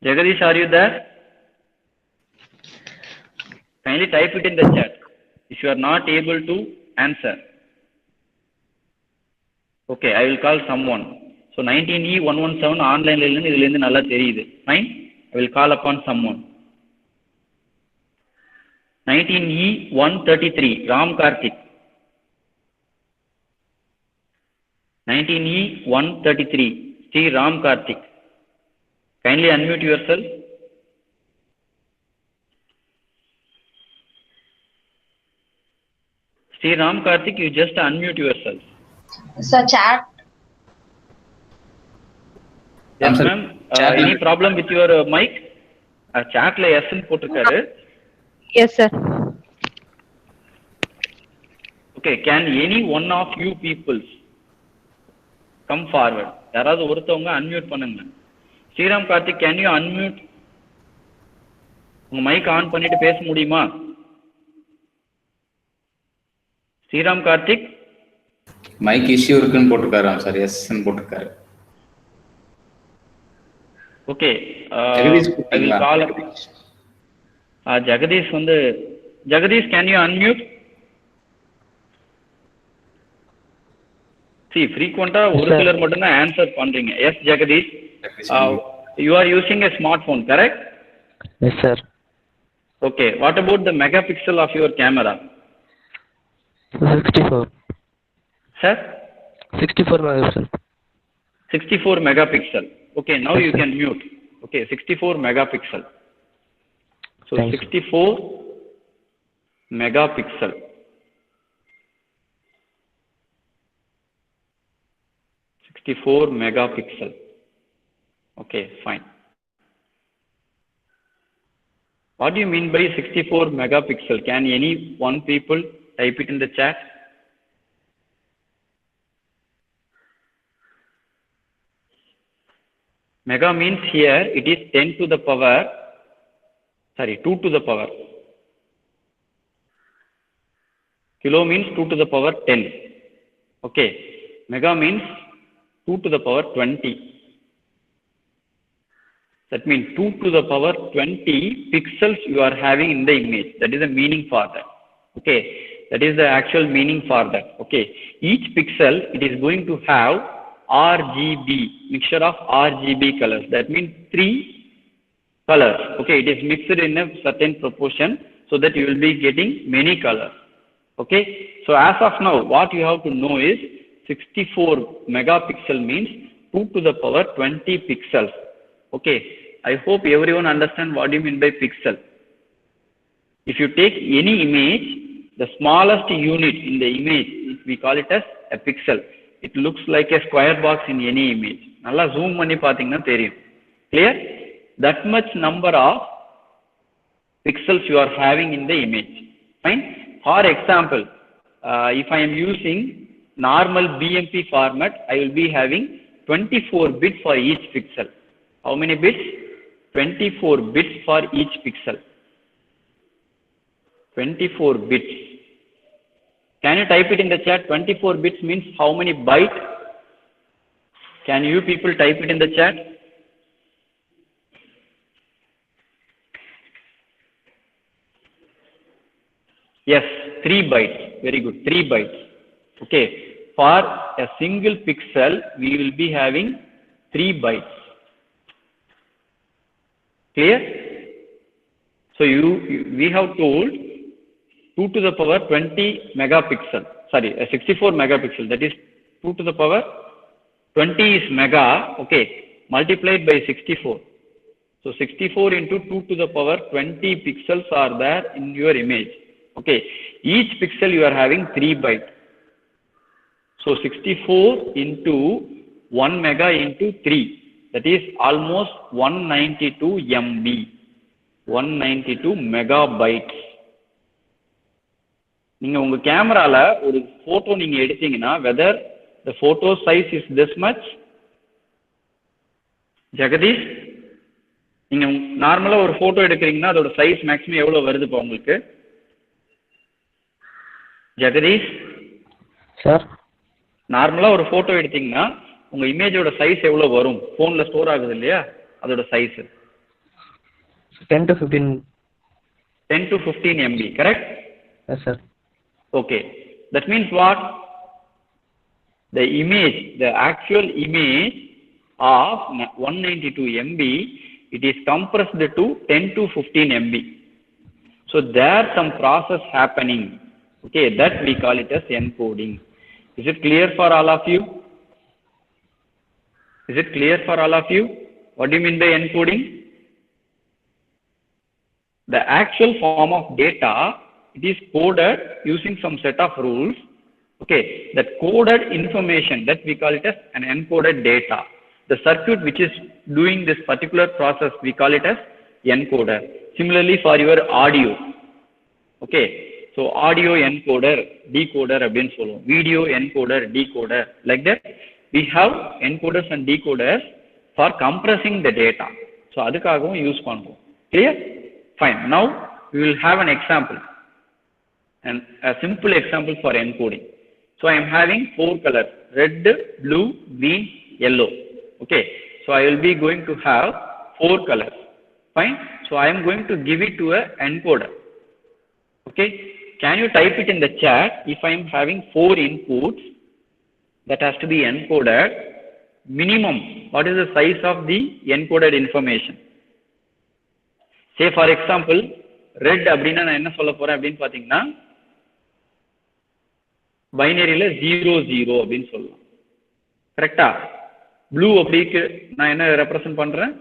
Jagadish, are you there? Kindly type it in the chat if you are not able to answer. Okay, I will call someone. So 19E117 online la illu idhila nalla theriyudu. Fine, I will call upon someone. 19E133 Ram Karthik. 19E133 Sri Ram Karthik. Kindly unmute yourself. Sri Ram Karthik, you just unmute yourself. So chat. Yes, ma'am. Any problem with your mic? Chat la yes nu potukaru. Yes, sir. Okay, can any one of you people come forward? யாராவது ஒருத்தவங்க unmute பண்ணுங்க. Sriram Karthik, can you unmute? உங்க mic on பண்ணிட்டு பேச முடியுமா? Sriram Karthik, mic issue இருக்குன்னு போட்டுருக்காராம் sir. Yes ன்னு போட்டுருக்காரு. Okay, Jagadish I will call up. Jagadish வந்து, Jagadish, can you unmute? See, frequent ஒரு சிலர் மட்டும் தான் ஆன்சர் பண்றீங்க. Yes Jagadish, you are using a smartphone, correct? Yes, sir. Okay. What about the megapixel of your camera? 64. Sir? 64 megapixel. 64 megapixel. Okay. Now Yes, you sir. can mute. Okay. 64 megapixel. So Thanks. 64 megapixel. 64 megapixel. Okay, fine. What do you mean by 64 megapixel? Can any one people type it in the chat? Mega means here it is 2 to the power 10. Kilo means 2 to the power 10. Okay. Mega means 2 to the power 20. That means 2 to the power 20 pixels you are having in the image. That is the meaning for that. Okay. That is the actual meaning for that. Okay. Each pixel, it is going to have RGB, mixture of RGB colors. That means 3 colors. Okay. It is mixed in a certain proportion so that you will be getting many colors. Okay. So as of now, what you have to know is 64 megapixel means 2 to the power 20 pixels. Okay, I hope everyone understand what you mean by pixel. If you take any image, the smallest unit in the image, we call it as a pixel. It looks like a square box in any image. Nalla zoom panni pathina theriyum. Clear? That much number of pixels you are having in the image. Fine? For example, if I am using normal BMP format, I will be having 24 bits for each pixel. How many bits? 24 bits for each pixel. 24 bits. Can you type it in the chat? 24 bits means how many bytes? Can you people type it in the chat? Yes, 3 bytes. Very good. 3 bytes. Okay. For a single pixel, we will be having 3 bytes. Clear? So we have told 2 to the power 20 megapixel. Sorry, 64 megapixel. That is 2 to the power 20 is mega. Okay, multiplied by 64. So 64 into 2 to the power 20 pixels are there in your image. Okay, each pixel you are having 3 bytes. So 64 into 1 mega into 3. That is almost 192 MB, 192 megabytes. நீங்க உங்க கேமரால ஒரு photo நீங்க எடுத்தீங்கன்னா whether the photo size is this much, Jagadish, நீங்க நார்மலா ஒரு photo எடுக்கிறீங்கன்னா அதோட சைஸ் மேக்ஸிமம் எவ்வளவு வருது இப்போ உங்களுக்கு? ஜெகதீஷ் சார், நார்மலா ஒரு போட்டோ எடுத்தீங்கன்னா உங்க இமேஜோட சைஸ் எவ்வளவு வரும்? போன்ல ஸ்டோர் ஆகுது இல்லையா, அதோட size 10 to 15. 10 to 15 MB, correct? Yes, sir. Okay, that means what? The image, the actual image of 192 MB, it is compressed to 10 to 15 MB. So there some process happening. Okay, that we call it as encoding. Is it clear for all of you? Is it clear for all of you? What do you mean by encoding? The actual form of data, it is coded using some set of rules. Okay, that coded information, that we call it as an encoded data. The circuit which is doing this particular process, we call it as encoder. Similarly for your audio. Okay, so audio encoder, decoder, video encoder, decoder, like that. We have encoders and decoders for compressing the data. So adukagavum use pannrom. Clear? Fine. Now we will have an example, and a simple example for encoding. So I am having 4 colors: red, blue, green, yellow. Okay, so I will be going to have 4 colors. Fine. So I am going to give it to a encoder. Okay, can you type it in the chat? If I am having 4 inputs that has to be encoded, minimum what is the size of the encoded information? Say for example, red அப்படின்னா நான் என்ன சொல்ல போறேன் அப்படின்னு பாத்தீங்கன்னா பைனரியில 0 0 அப்படின்னு சொல்லலாம். கரெக்டா? ப்ளூ அப்படிக்கு நான் என்ன ரெப்ரசன்ட் பண்றேன்?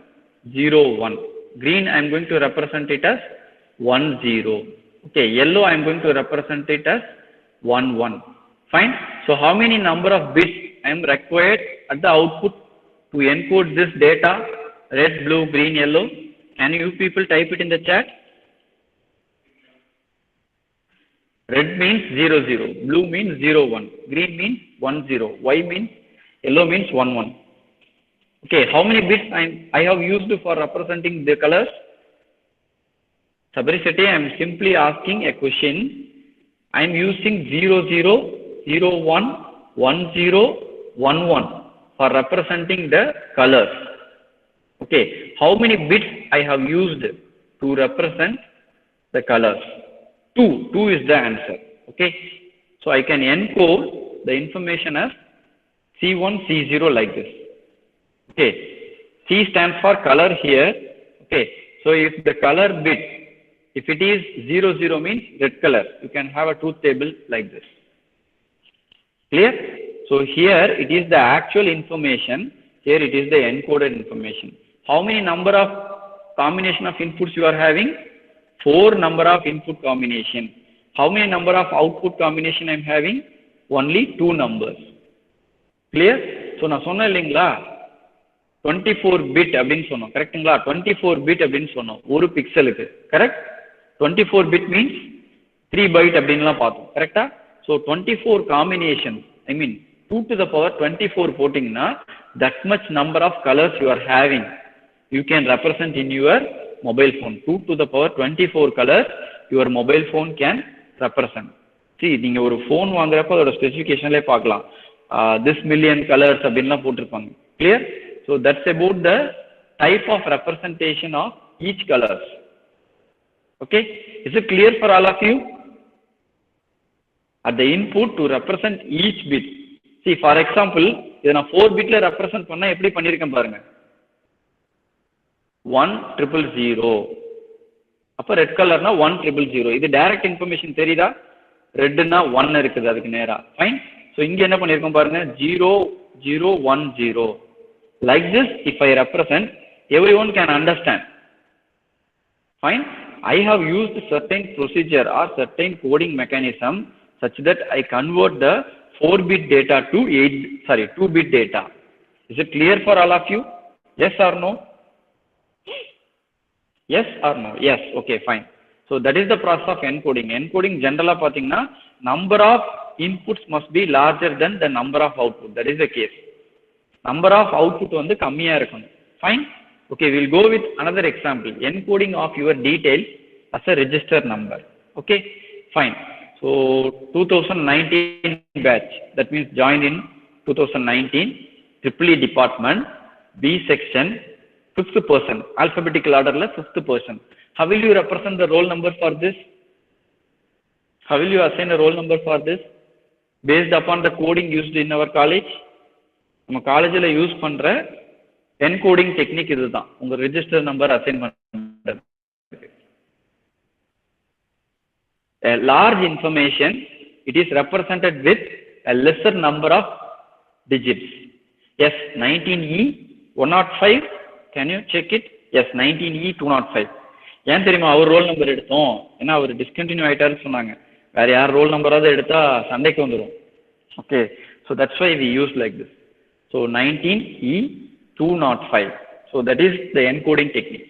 0 1. Green I am going to represent it as 1 0. Okay, yellow I am going to represent it as 1 1. Fine. So how many number of bits I am required at the output to encode this data? Red, blue, green, yellow. Can you people type it in the chat? Red means 0 0, blue means 0 1, green means 1 0, white means yellow means 1 1. Okay, how many bits I have used for representing the colors? Sabri Shetty, I am simply asking a question. I am using 0 0, 0 1, 1 0, 1 1 for representing the colors. Okay, how many bits I have used to represent the colors? 2 is the answer. Okay, so I can encode the information as C1 C0 like this. Okay, C stands for color here. Okay, so if the color bit, if it is 0 0 means red color, you can have a truth table like this. Clear? So here it is the actual information, here it is the encoded information. How many number of combination of inputs you are having? 4 number of input combination. How many number of output combination I am having? Only 2 numbers. Clear? So na sonna illingla 24 bit அப்படினு சொன்னோம். கரெக்ட்டுங்களா? 24 bit அப்படினு சொன்னோம் ஒரு பிக்சலுக்கு. Correct? 24 bit means 3 byte அப்படினுலாம் பார்த்தோம். கரெக்ட்டா? So 24 combinations, I mean 2 to the power 24 போட்டிங்கன்னா that much number of colors you are having, you can represent in your mobile phone. 2 to the power 24 colors your mobile phone can represent. See, நீங்க ஒரு phone வாங்குறப்ப அதோட ஸ்பெசிஃபிகேஷன்லயே பார்க்கலாம். This million colors அப்படின்லாம் போட்டிருப்பாங்க. Clear? So that's about the type of representation of each colors. Okay, is it clear for all of you? At the input to represent each bit. See, for example, இதை நான் 4 bitல represent பண்ணா எப்படி பண்ணிருக்கேன் பாருங்க. 1 0 0. அப்ப red கலர்னா 1 0 0. இது direct information தெரியுதா? ரெட்னா 1 இருக்குது அதுக்கு நேரா. ஃபைன். சோ இங்க என்ன பண்ணிருக்கோம் பாருங்க, 0 0 1 0. Like this, if I represent, everyone can understand. Fine. I have used certain procedure or certain coding mechanism such that I convert the 4-bit data to 2-bit data. Is it clear for all of you? Yes or no? Yes or no? Yes. Okay, fine. So that is the process of encoding. Encoding generally pathina number of inputs must be larger than the number of output. That is the case. Number of output வந்து கம்மியா இருக்கணும். Fine. Okay, we'll go with another example. Encoding of your details as a register number. Okay, fine. So 2019 batch, that means joined in 2019, EEE department, B section, 5th person, alphabetical order la 5th person. How will you represent the roll number for this? How will you assign a roll number for this? Based upon the coding used in our college? நம்ம காலேஜில் use பண்ற encoding technique இதுதான், உங்க register number assign பண்றது. A large information, it is represented with a lesser number of digits. Yes, 19E 105. Can you check it? Yes, 19E 205. ஏன் தெரியுமா அவர் roll number எடுத்தோம்? ஏன்னா அவர் டிஸ்கண்டினியூ ஆயிட்டாருன்னு சொன்னாங்க. வேற யார் ரோல் நம்பராவது எடுத்தா சண்டைக்கு வந்துடும். Okay, so that's why we use like this. So 19E 205. So that is the encoding technique.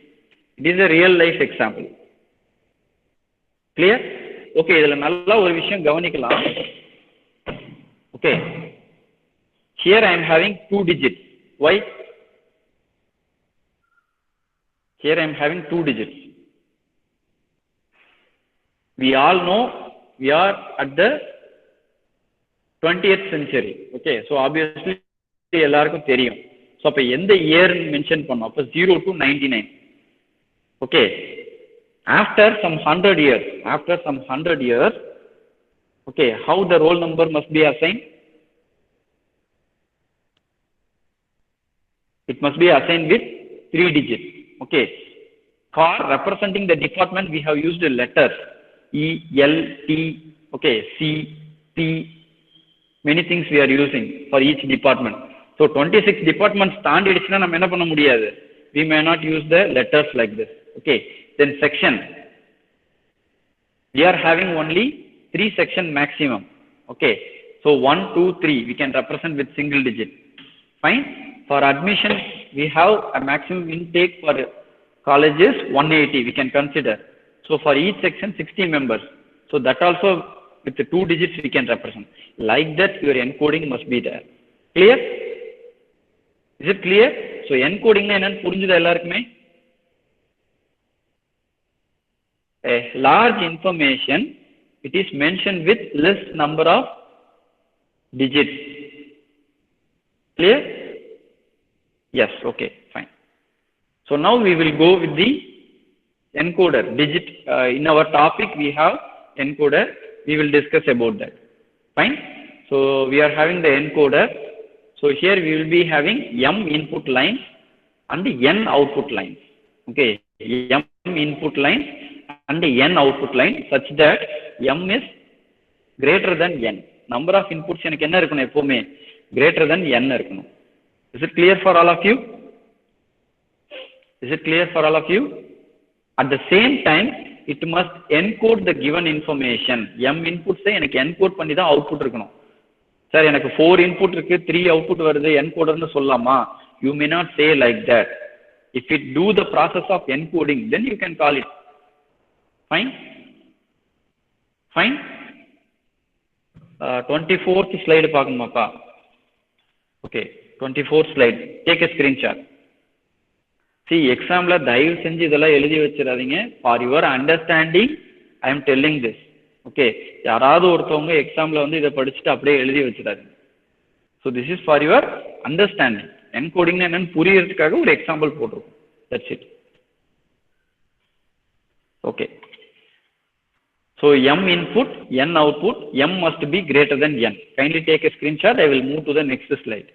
It is a real life example. Clear? Okay, idhula nalla oru vishayam gavanikkalam. Okay, here I am having 2 digits. Why? Here I am having 2 digits. We all know we are at the 20th century. Okay, so obviously எல்லாருக்கும் தெரியும். So அப்போ எந்த year mention பண்ணோம்? அப்போ 0 to 99. Okay, after some 100 years, okay, how the roll number must be assigned? It must be assigned with 3 digits. Okay, For representing the department, we have used letters E, L, T, okay, C, P. Many things we are using for each department. So 26 departments தாண்டிடுச்சுனா நம்ம என்ன பண்ண முடியாது. We may not use the letters like this. Okay. Then section. We are having only 3 section maximum. Okay. So 1, 2, 3 we can represent with single digit. Fine. For admission we have a maximum intake for colleges 180 we can consider. So for each section 60 members. So that also with the 2 digits we can represent. Like that your encoding must be there. Clear? Is it clear? So encoding na enna purinjudha ellarkume? A large information, it is mentioned with less number of digits. Clear? Yes, okay, fine. So now we will go with the encoder digit. In our topic we have encoder. We will discuss about that. Fine. So we are having the encoder. So here we will be having M input lines and N output lines. Okay, M input lines and N output line such that M is greater than N. Number of inputs எனக்கு என்ன இருக்கணும் எப்பவுமே greater than N இருக்கணும். Is it clear for all of you? Is it clear for all of you? At the same time, it must encode the given information. M inputs எனக்கு encode பண்ணி தான் output இருக்கணும். Sir எனக்கு 4 input இருக்கு 3 output வருது encoderன்னு சொல்லலாமா? You may not say like that. If it do the process of encoding, then you can call it. Fine? Fine? 24th slide பார்க்கணுமாப்பா? Okay, 24th slide. Take a screenshot. See, examல தயவு செஞ்சு இதெல்லாம் எழுதி வச்சிராதீங்க. For your understanding, I am telling this. Okay, யாராவது ஒருத்தவங்க எக்ஸாம்ல வந்து இதை படிச்சுட்டு அப்படியே எழுதி வச்சிராதீங்க. So this is for your understanding. Encoding என்னன்னு புரியறதுக்காக ஒரு எக்ஸாம்பிள் போட்டுருக்கோம். That's it. Okay. So M input, N output, M must be greater than N. Kindly take a screenshot. I will move to the next slide.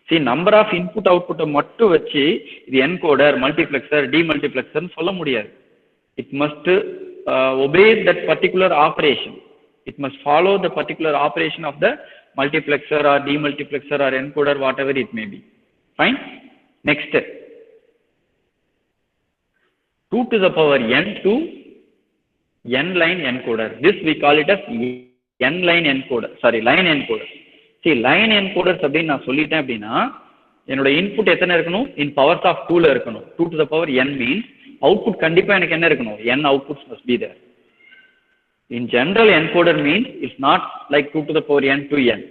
See, number of input output மட்டும் வச்சு இது encoder, multiplexer, demultiplexer சொல்ல முடியாது. It must obey that particular operation. It must follow the particular operation of the multiplexer or demultiplexer or encoder, whatever it may be. Fine? Next. 2 to the power n to n line encoder. This we call it as n line encoder. Sorry, line encoder. See, line encoders அப்படின்னு நான் சொல்லிட்டேன் அப்படின்னா என்னோட input எத்தனை இருக்கணும்? இன் powers of 2ல இருக்கணும். 2 to the power n means output கண்டிப்பா எனக்கு என்ன இருக்கணும்? n outputs must be there. In general, encoder means it's not like 2 to the power n to n.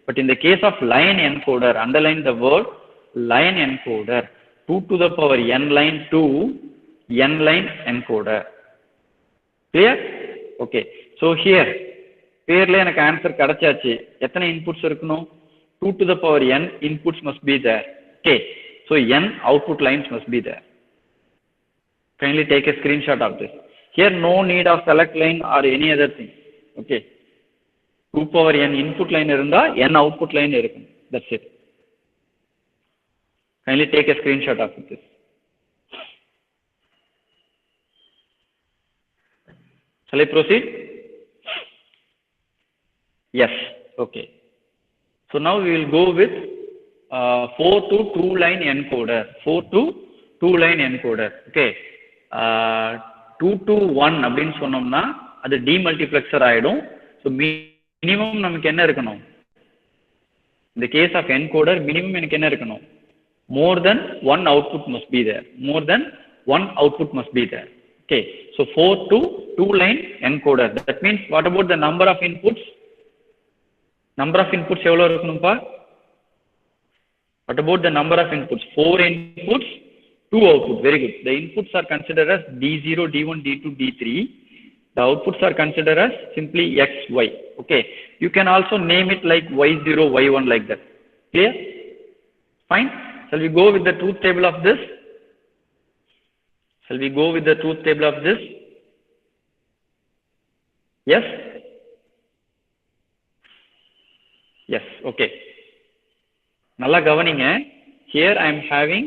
But in the case of line encoder, underline the word line encoder. 2 to the power n line to n line encoder. Clear? Okay. So here, பேர்ல எனக்கு answer கிடைச்சாச்சு. எத்தனை inputs இருக்கணும்? 2 to the power n inputs must be there. Okay. So n output lines must be there. Kindly take a screenshot of this. Here no need of select line or any other thing. Okay. 2 power n input line இருந்தா n output line இருக்கும். That's it. Kindly take a screenshot of this. Shall I proceed? Yes. Okay. So now we will go with 4 to 2 line encoder. 4 to 2 line encoder. Okay. 2 to 1 அப்படின்னு சொன்னோம்னா அது demultiplexer ஆயிடும். So minimum நமக்கு என்ன இருக்கணும்? In the case of encoder, minimum எனக்கு என்ன இருக்கணும்? More than one output must be there. More than one output must be there. Okay. So 4 to 2 line encoder. That means what about the number of inputs? Number of inputs எவ்வளவு இருக்கணும்பா? What about the number of inputs? 4 inputs, 2 outputs. Very good. The inputs are considered as D0, D1, D2, D3. The outputs are considered as simply X, Y. Okay. You can also name it like Y0, Y1 like that. Clear? Fine. Shall we go with the truth table of this? Shall we go with the truth table of this? Yes? Yes. Okay. Nalla gavaninga. Here I am having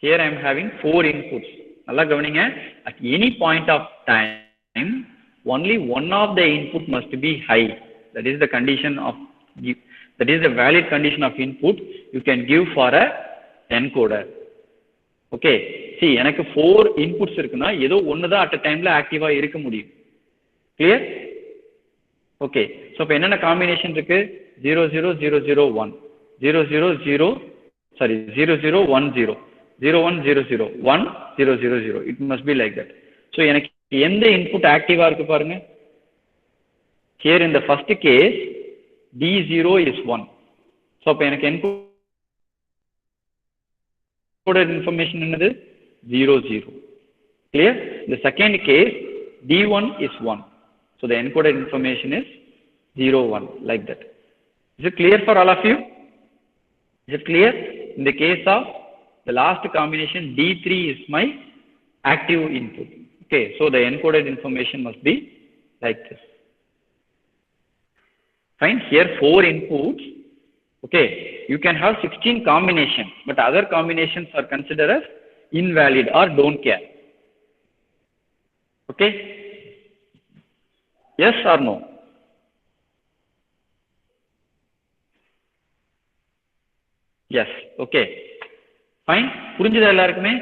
Here I am having 4 inputs. Nalla gavaninga, at any point of time, only one of the input must be high. That is the condition of, that is the valid condition of input you can give for a encoder. Okay, see, எனக்கு 4 inputs இருக்குன்னா ஏதோ ஒன்று தான் at a timeல ஆக்டிவா இருக்க முடியும். Clear? Okay, so இப்போ என்னென்ன combination இருக்கு? 00001, 000, sorry, 0010, 0100, 1000. It must be like that. So எனக்கு எந்த input ஆக்டிவா இருக்கு பாருங்க. Here in the first case, D0 is 1. So இப்போ எனக்கு encoded information என்னது? 00. Clear? The second case, D1 is 1. So the encoded information is 01, like that. Is it clear for all of you? Is it clear? In the case of the last combination, D3 is my active input. Okay, so the encoded information must be like this. Fine, here 4 inputs. Okay, you can have 16 combinations, but other combinations are considered as invalid or don't care. Okay, yes or no? Yes, okay, fine. புரிஞ்சதா எல்லாருக்குமே?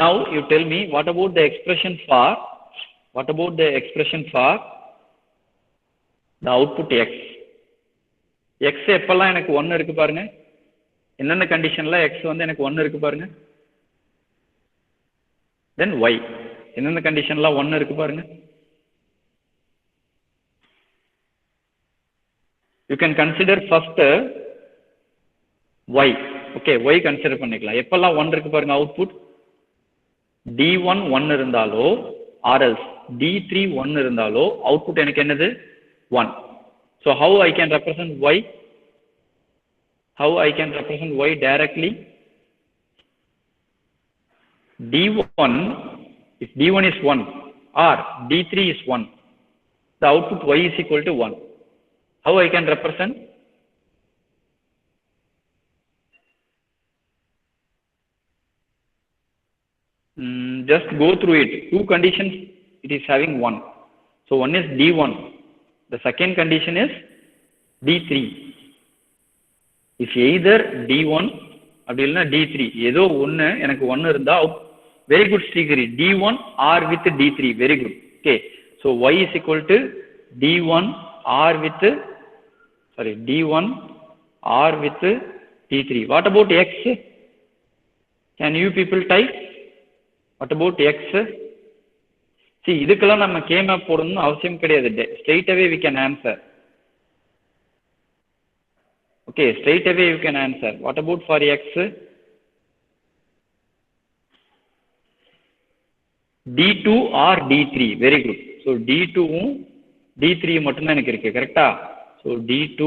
Now you tell me, what about the expression for the output x? X எப்பெல்லாம் எனக்கு 1 இருக்கு பாருங்க. என்னென்ன கண்டிஷன்ல x வந்து எனக்கு 1 இருக்கு பாருங்க. Then y என்னென்ன கண்டிஷன்ல 1 இருக்கு பாருங்க. You can consider first y. Okay, y consider பண்ணிக்கலாம். எப்பெல்லாம் 1 இருக்கு பாருங்க output. D1 1 இருந்தாலோ or else D3 1 இருந்தாலோ output எனக்கு என்னது? 1. So how I can represent y? How I can represent y directly? D1, if D1 is 1 or D3 is 1, the output y is equal to 1. How I can represent? Just go through it. 2 conditions it is having 1. So one is D1. The second condition is D3. If either D1 அப்படி இல்லைனா D3 ஏதோ ஒன்று எனக்கு 1 இருந்தால் very good degree D1 or with D3, very good. Okay, so y is equal to D1 or with D1 or with D3. What about x? Can you people type? What about x? See, இதுக்கெல்லாம் நம்ம K-map போடணும்னு அவசியம் கிடையாது. Straight away we can answer. Okay, straight away you can answer. What about for x? D2 or D3, very good. So D2 D3 மட்டும்தான் எனக்கு இருக்கு, கரெக்டா? So D2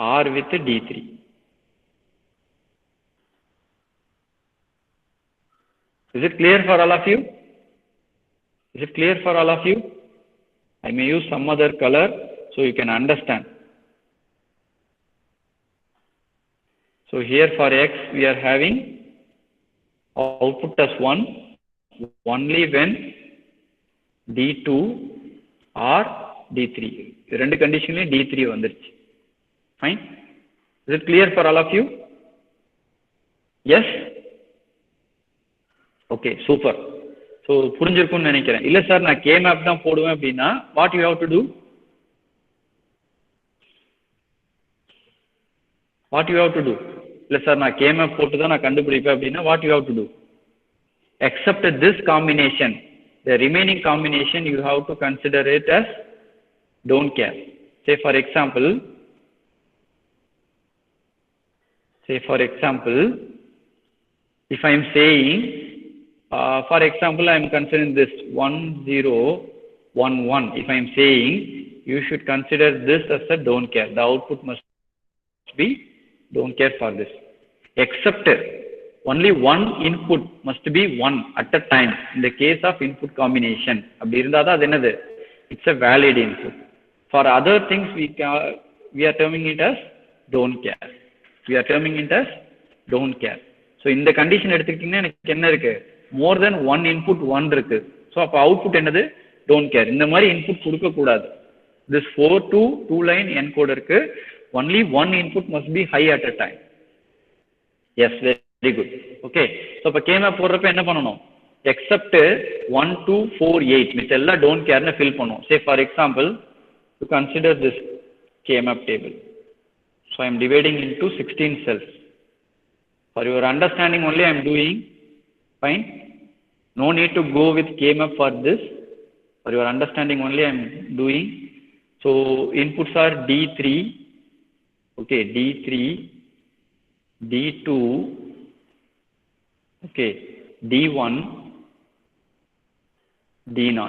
or with D3. Is it clear for all of you? Is it clear for all of you? I may use some other color so you can understand. So here for x we are having output as 1 only when D2 or D3. ரெண்டு கண்டிஷன்லயும் D3 வந்துருச்சு. Fine. Is it clear for all of you? Yes? Okay, super. So புரிஞ்சிருக்கும்னு நினைக்கிறேன். இல்ல sir நான் K-map தான் போடுவேன் அப்படின்னா what you have to do? What you have to do? இல்ல சார் நான் K-map போட்டு தான் நான் கண்டுபிடிப்பேன் அப்படின்னா what you have to do? Except this combination, the remaining combination you have to consider it as don't care. Say for example, if I am saying for example I am considering this 1011, if I am saying you should consider this as a don't care, the output must be don't care for this, except only one input must be 1 at a time in the case of input combination. அப்படி இருந்தாதான் அது என்னது? It's a valid input. For other things we are terming it as don't care. We are terming it as don't care. So in the condition எடுத்துக்கிட்டீங்கன்னா எனக்கு என்ன இருக்கு more than one input 1 இருக்கு. So அப்ப output என்னது don't care. இந்த மாதிரி input கொடுக்க கூடாது. This 4 to 2 line encoder க்கு only one input must be high at a time. Yes, very good. Okay. So அப்ப k-map போடுறப்ப என்ன பண்ணணும் except 1 2 4 8 மிச்ச எல்லாம் don't care னு fill பண்ணுவோம். Say for example to consider this k-map table. So I am dividing into 16 cells. For your understanding only I am doing. Fine. No need to go with k-map for this. For your understanding only I am doing. So inputs are D3. Okay, D3, D2. Okay, D1, D0.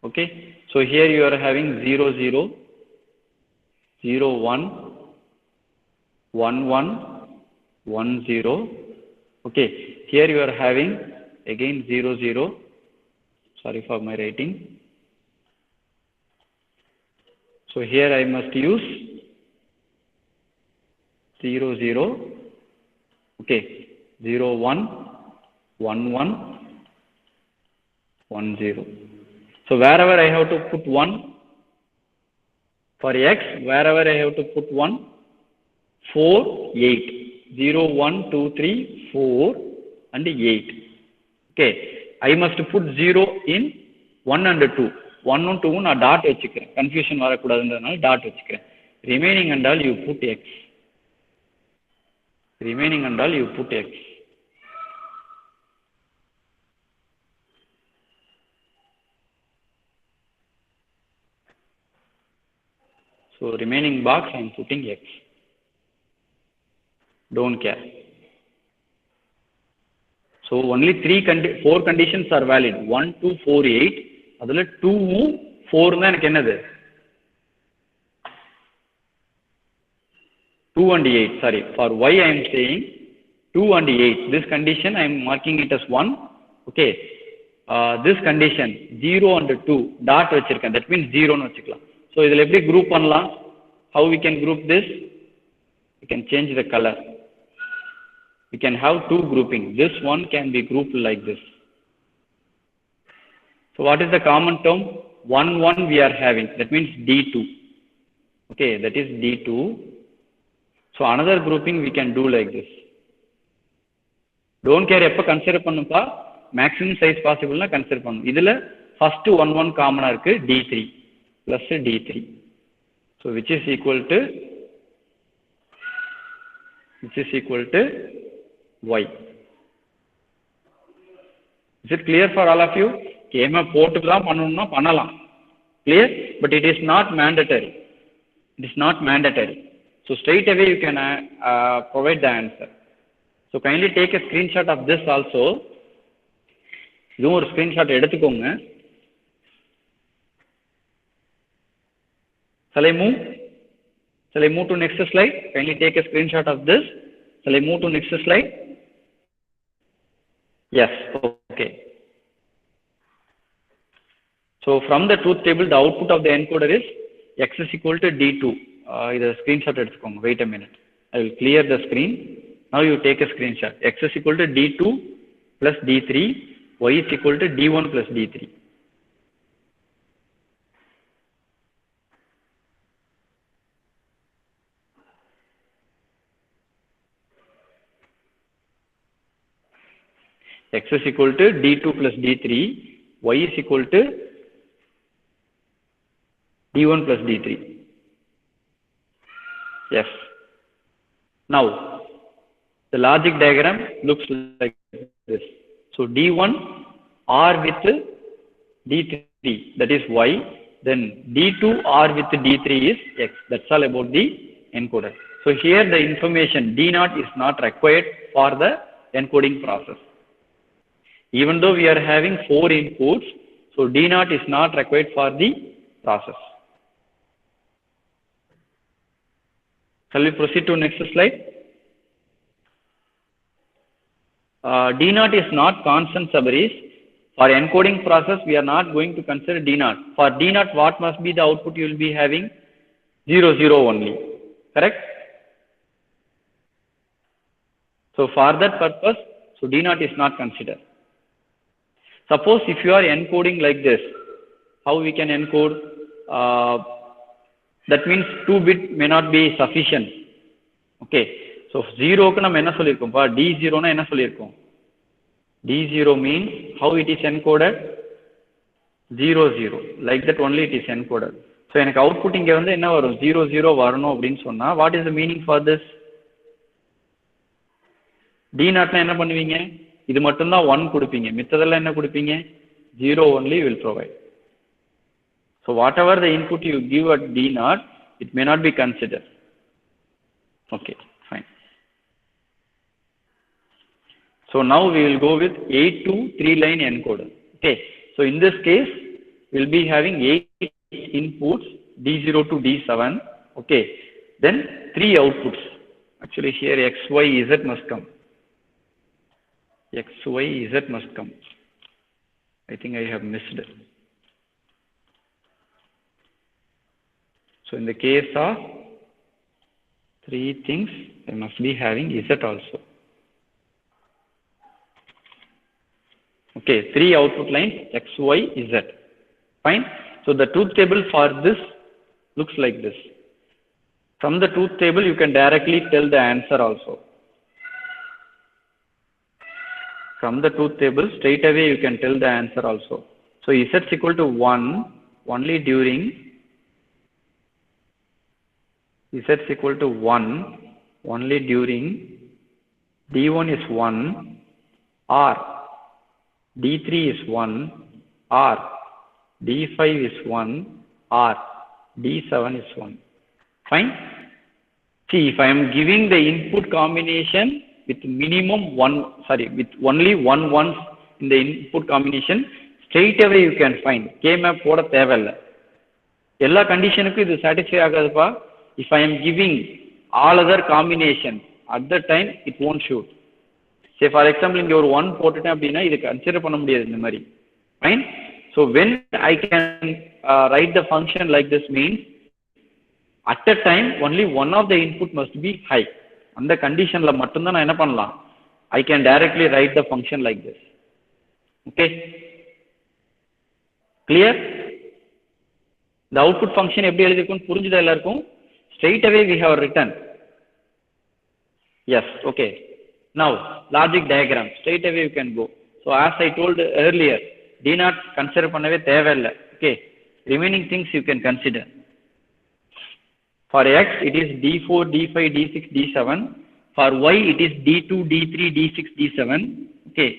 Okay, so here you are having 0 0, 0 1, 1 1, 1 0. Okay, here you are having again 0 0. Sorry for my writing. So here I must use 0 0. Okay, 0 1, 1 1, 1 0. So wherever I have to put 1 for x, wherever I have to put 1, 4 8. 0 1 2 3 4 and 8. Okay, I must put 0 in 1 and 2. 1 and 2 நான் dot வச்சுக்கிறேன், confusion வரக்கூடாதுன்றதுனால dot வச்சுக்கிறேன். Remaining and all you put x. Remaining and all you put x. So remaining box I am putting x. Don't care. So only 4 conditions are valid. 1 2 4 8. Adula 2 4 na enak enadhu 2 and 8. Sorry, for y I am saying 2 and 8. This condition I am marking it as 1. Okay, this condition 0 and 2 dot vechirken, that means 0 nu vechikalam. So idhula eppadi group pannalam? How we can group this? We can change the color. We can have two grouping. This one can be grouped like this. So what is the common term? 1 1 we are having, that means D2. Okay, that is D2. So another grouping we can do like this. Don't care எப்ப consider பண்ணுப்பா, maximum size possible na consider பண்ணு. இதுல first 1 1 common இருக்கு, D3 plus D3. So which is equal to y. Is it clear for all of you? K-map போட்டு தான் பண்ணனும்னா பண்ணலாம். Clear? But it is not mandatory. It is not mandatory. So straight away you can provide the answer. So kindly take a screenshot of this also. இதுவும் ஒரு screenshot எடுத்துக்கோங்க. Shall I move? Shall I move to next slide? Kindly take a screenshot of this. Shall I move to next slide? Yes, okay. So from the truth table, the output of the encoder is x is equal to D2. This screenshot எடுத்துக்கோங்க. Wait a minute. I will clear the screen. Now you take a screenshot. X is equal to D2 plus D3. Y is equal to D1 plus D3. X is equal to D2 plus D3, Y is equal to D1 plus D3. Yes. Now, the logic diagram looks like this. So, D1 R with D3, that is Y. Then D2 R with D3 is X. That's all about the encoder. So, here the information D0 is not required for the encoding process. Even though we are having 4 inputs, so D0 is not required for the process. Shall we proceed to next slide? D0 is not constant subarrays. For encoding process, we are not going to consider D0. For D0, what must be the output you will be having? 0 0 only. Correct? So for that purpose, so D0 is not considered. Suppose if you are encoding like this, how we can encode? That means 2-bit may not be sufficient. Okay. So 0 ku nam enna sollirkom pa D0 na enna sollirkom? D0 means how it is encoded? 0 0. Like that only it is encoded. So எனக்கு output இங்க வந்து என்ன வரும்? 0 0 வரணும் அப்படினு சொன்னா what is the meaning for this? D0 னா என்ன பண்ணுவீங்க? இது மட்டும் தான் 1 கொடுப்பீங்க. மித்ததெல்லாம் என்ன கொடுப்பீங்க? 0 only will provide. So whatever the input you give at D0, it may not be considered. Okay, fine. So now we will go with 8 to 3 line encoder. Okay, so in this case, we will be having 8 inputs D0 to D7. Okay, then 3 outputs. Actually here X, Y, Z must come. X, Y, Z must come. I think I have missed it. So in the case of 3 things, I must be having Z also. Okay, 3 output lines X, Y, Z. Fine. So the truth table for this looks like this. From the truth table, you can directly tell the answer also. From the truth table, straight away you can tell the answer also. So Z is equal to 1 only during Z is equal to 1 only during D1 is 1 or D3 is 1 or D5 is 1 or D7 is 1. Fine. See, if I am giving the input combination with minimum with only 1 ones in the input combination, straight away you can find. K-map போட தேவையில்லை. எல்லா கண்டிஷனுக்கும் இது satisfy ஆகாதுப்பா. If I am giving all other combinations, at that time it won't shoot. Say for example, இங்க ஒரு 1 போட்டுட்டேன் அப்படின்னா இது consider பண்ண முடியாது இந்த மாதிரி. Fine. So when I can write the function like this means, at that time only one of the input must be high. அந்த கண்டிஷன்ல மட்டும்தான் நான் என்ன பண்ணலாம்? I can directly write the function like this. Okay. Clear? The output function எப்படி எழுதிருக்கும் புரிஞ்சுதா எல்லாருக்கும்? Straight away we have written. Yes, okay. Now logic diagram, straight away you can go. So as I told earlier, D0 consider பண்ணவே தேவையில்லை. Okay. Remaining things you can consider. For X it is D4, D5, D6, D7. For Y it is D2, D3, D6, D7. Okay.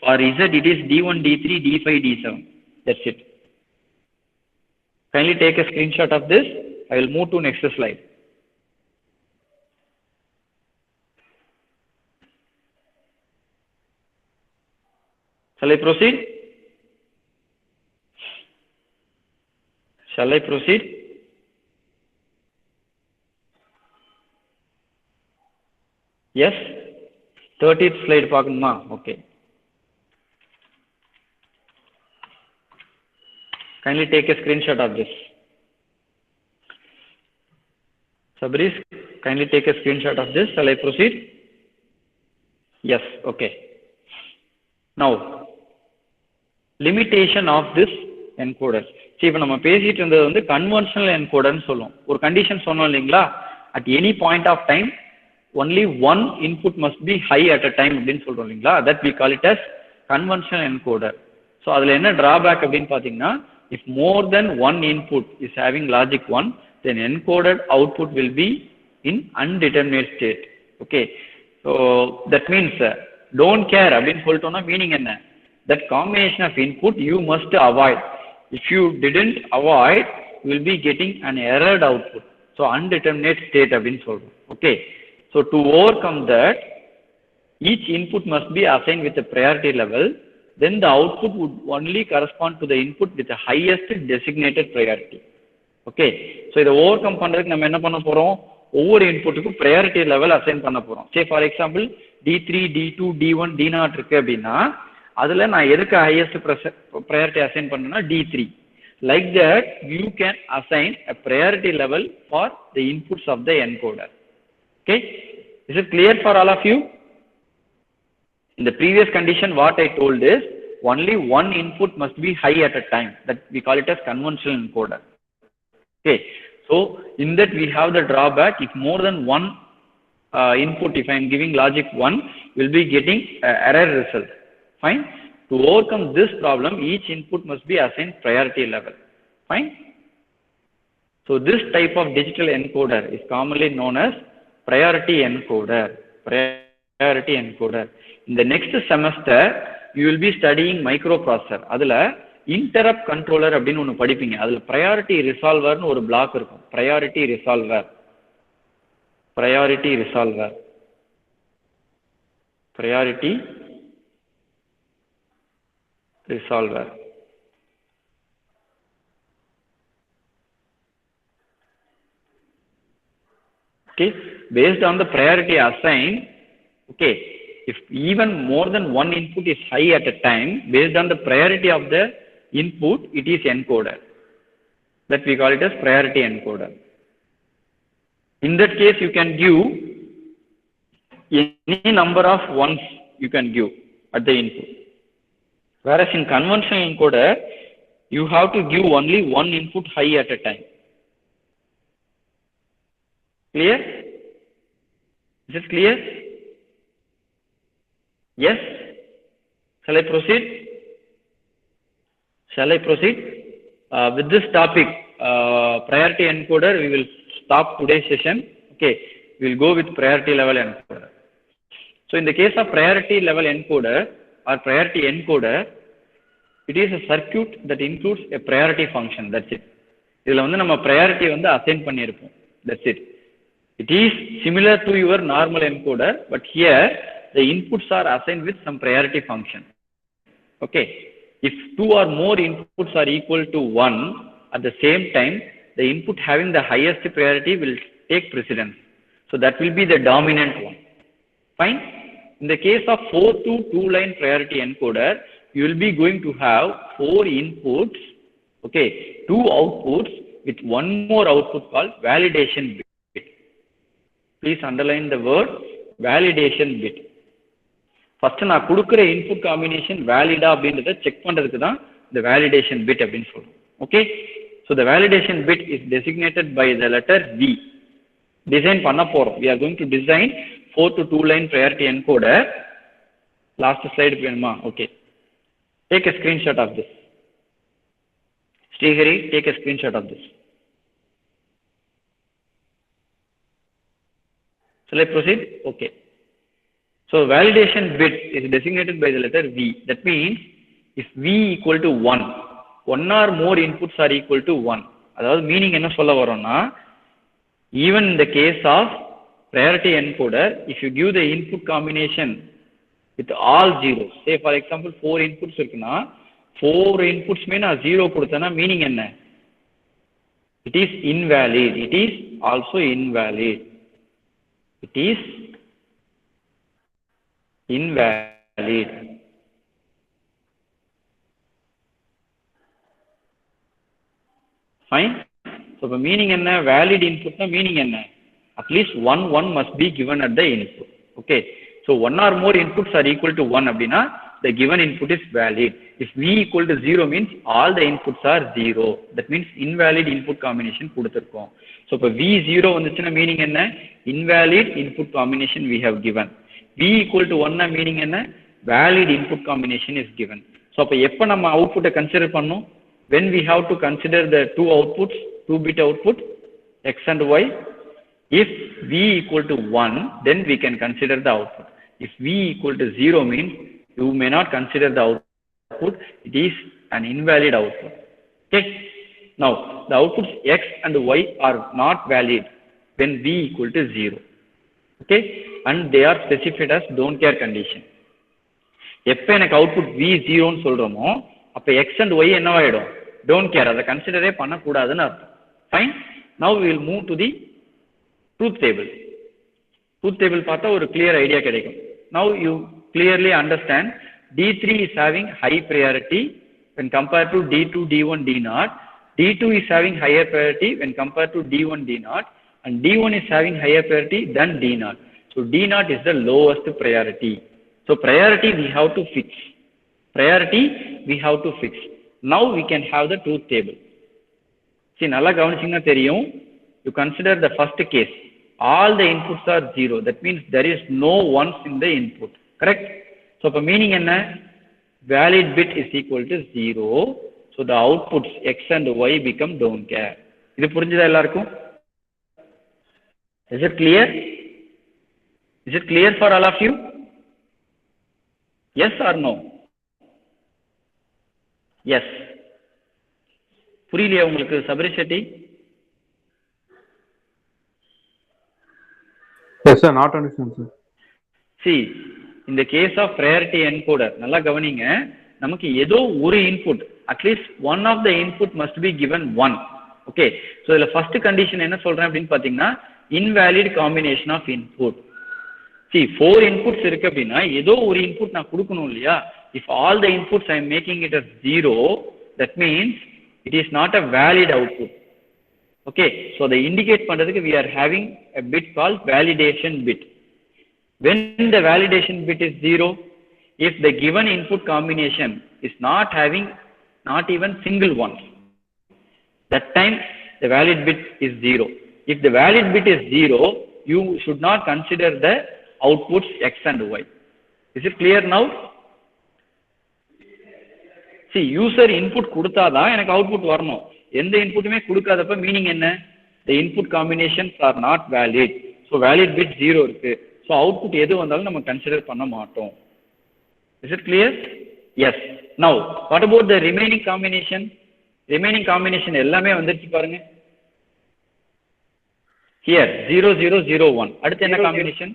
For Z it is D1, D3, D5, D7. That's it. Kindly take a screenshot of this. I will move to next slide. Shall I proceed? Shall I proceed? Yes? 30th slide பார்க்கணுமா? Okay. Kindly take a screenshot of this. Sabris, kindly take a screenshot of this. Shall I proceed? Yes, okay. Now, limitation of this encoder. See, இப்போ நம்ம பேசிட்டு இருந்தது வந்து conventional encoder ன்னு சொல்லுவோம். ஒரு condition சொன்னோம் இல்லைங்களா? At any point of time, only one input must be high at a time அப்படின்னு சொல்றோம் இல்லைங்களா? That we call it as conventional encoder. So அதுல என்ன drawback அப்படின்னு பாத்தீங்கன்னா, if more than one input is having logic 1, then encoded output will be in undeterminate state. Okay. So that means don't care அப்படின்னு சொல்லிட்டோம்னா meaning என்ன? That combination of input you must avoid. If you didn't avoid, you will be getting an errored output. So undeterminate state அப்படின்னு சொல்றோம். Okay. So to overcome that, each input must be assigned with a priority level. Then the output would only correspond to the input with the highest designated priority. Okay. So இதை overcome பண்றதுக்கு நம்ம என்ன பண்ண போறோம்? ஒவ்வொரு இன்புட்டுக்கும் priority level assign பண்ண போறோம். Say for example, D3, D2, D1, D0 இருக்கு அப்படின்னா அதுல நான் எதுக்கு highest priority assign பண்ணனும்னா D3. Like that, you can assign a priority level for the inputs of the encoder. Okay. Is it clear for all of you? In the previous condition, what I told is only one input must be high at a time. That we call it as conventional encoder. Okay. So in that we have the drawback. If more than one input, if I am giving logic 1, will be getting error result. Fine. To overcome this problem, each input must be assigned priority level. Fine. So this type of digital encoder is commonly known as priority encoder. Priority encoder. In the next semester, you will be studying microprocessor. Adula interrupt controller அப்படினு ஒன்னு படிப்பீங்க. அதுல priority resolver னு ஒரு block இருக்கும். Priority resolver. Priority resolver. Priority resolver. Okay, based on the priority assigned, okay, if even more than one input is high at a time, based on the priority of the input, it is encoded. That we call it as priority encoder. In that case, you can give any number of ones you can give at the input. Whereas in conventional encoder, you have to give only one input high at a time. Clear? Is it clear? Yes? Shall I proceed? Shall I proceed? With this topic, priority encoder, we will stop today's session. Okay, we will go with priority level encoder. So in the case of priority level encoder or priority encoder, it is a circuit that includes a priority function. That's it. இதுல வந்து நம்ம priority வந்து assign பண்ணிருப்போம். That's it. It is similar to your normal encoder, but here the inputs are assigned with some priority function. Okay. If two or more inputs are equal to 1 at the same time, the input having the highest priority will take precedence. So that will be the dominant one. Fine. In the case of 4 to 2 line priority encoder, you will be going to have 4 inputs, okay, 2 outputs with one more output called validation bit. Please underline the word validation bit. First, நான் கொடுக்கிற input combination valid அப்படின்றத check பண்றதுக்கு தான் the validation bit அப்படின்னு சொல்றோம். Okay? So the validation bit is designated by the letter V. Design பண்ண போறோம். We are going to design 4 to 2 line priority encoder. Last slide வேணுமா? Okay. Take a screenshot of this. Srihari, take a screenshot of this. Shall I proceed? Okay. So validation bit is designated by the letter V. That means if V equal to 1, one or more inputs are equal to 1. அதாவது meaning என்ன சொல்ல வரோம்னா, even in the case of priority encoder, if you give the input combination with all zeros, say for example 4 inputs இருக்குன்னா 4 inputs மே நான் 0 கொடுத்தேன்னா meaning என்ன? It is invalid. It is also invalid. It is invalid. Fine. So the meaning enna valid input na meaning enna at least one must be given at the input. Okay. So one or more inputs are equal to 1 abdina the given input is valid. If V equal to 0 means all the inputs are 0. That means invalid input combination kuduthirkom. So if V0 vanduchuna meaning enna invalid input combination we have given. V equal to 1 na meaning enna valid input combination is given. So appo eppa nama output consider pannom when we have to consider the two outputs, 2-bit output x and y. If V equal to 1, then we can consider the output. If V equal to 0 means you may not consider the output, it is an invalid output. Okay. Now the outputs x and y are not valid when V equal to 0. Okay, and they are specified as don't care condition. எப்ப எனக்கு output V0 ன்னு சொல்றோமோ அப்ப x and y என்னவாயிடும் don't care, அதை கன்சிடரே பண்ணக்கூடாதுன்னு அர்த்தம். Fine. Now we will move to the truth table. Truth table பார்த்தா ஒரு clear idea கிடைக்கும். Now you clearly understand D3 is having high priority when compared to D2, D1, D0. D2 is having higher priority when compared to D1, D0, and D1 is having higher priority than D0. So D0 is the lowest priority. So priority we have to fix. Priority we have to fix. Now we can have the truth table. See, nalla gavanichina theriyum. You consider the first case. All the inputs are 0. That means there is no ones in the input. Correct? So, the meaning enna? Valid bit is equal to 0. So, the outputs x and y become don't care. Idu purinjudha ellarkum? Is it clear? Is it clear for all of you? Yes or no? Yes. புரியலையா உங்களுக்கு Sabari Shetty? Yes sir, not understand sir. See, in the case of priority encoder, நல்லா கவனிங்க, நமக்கு ஏதோ ஒரு input, at least one of the input must be given 1. Okay, so the first condition என்ன சொல்றேன் அப்படின்னு பாத்தீங்கன்னா invalid combination of input. See, 4 inputs இருக்கு அப்படின்னா ஏதோ ஒரு input நான் கொடுக்கணும் இல்லையா? If all the inputs I am making it as 0, that means it is not a valid output. Okay, so the indicate பண்றதுக்கு we are having a bit called validation bit. When the validation bit is 0, if the given input combination is not having not even single ones, that time the valid bit is 0. If the valid bit is 0, you should not consider the outputs x and y. Is it clear now? See, user input கொடுத்தாதான் எனக்கு output வரணும். எந்த இன்புட்டுமே கொடுக்காதப்ப meaning என்ன? The input combinations are not valid. So valid bit 0 இருக்கு. So output எது வந்தாலும் நம்ம consider பண்ண மாட்டோம். Is it clear? Yes. Now, what about the remaining combination? Remaining combination எல்லாமே வந்துருச்சு பாருங்க. Here 0 0 0 1. அடுத்து என்ன காம்பினேஷன்?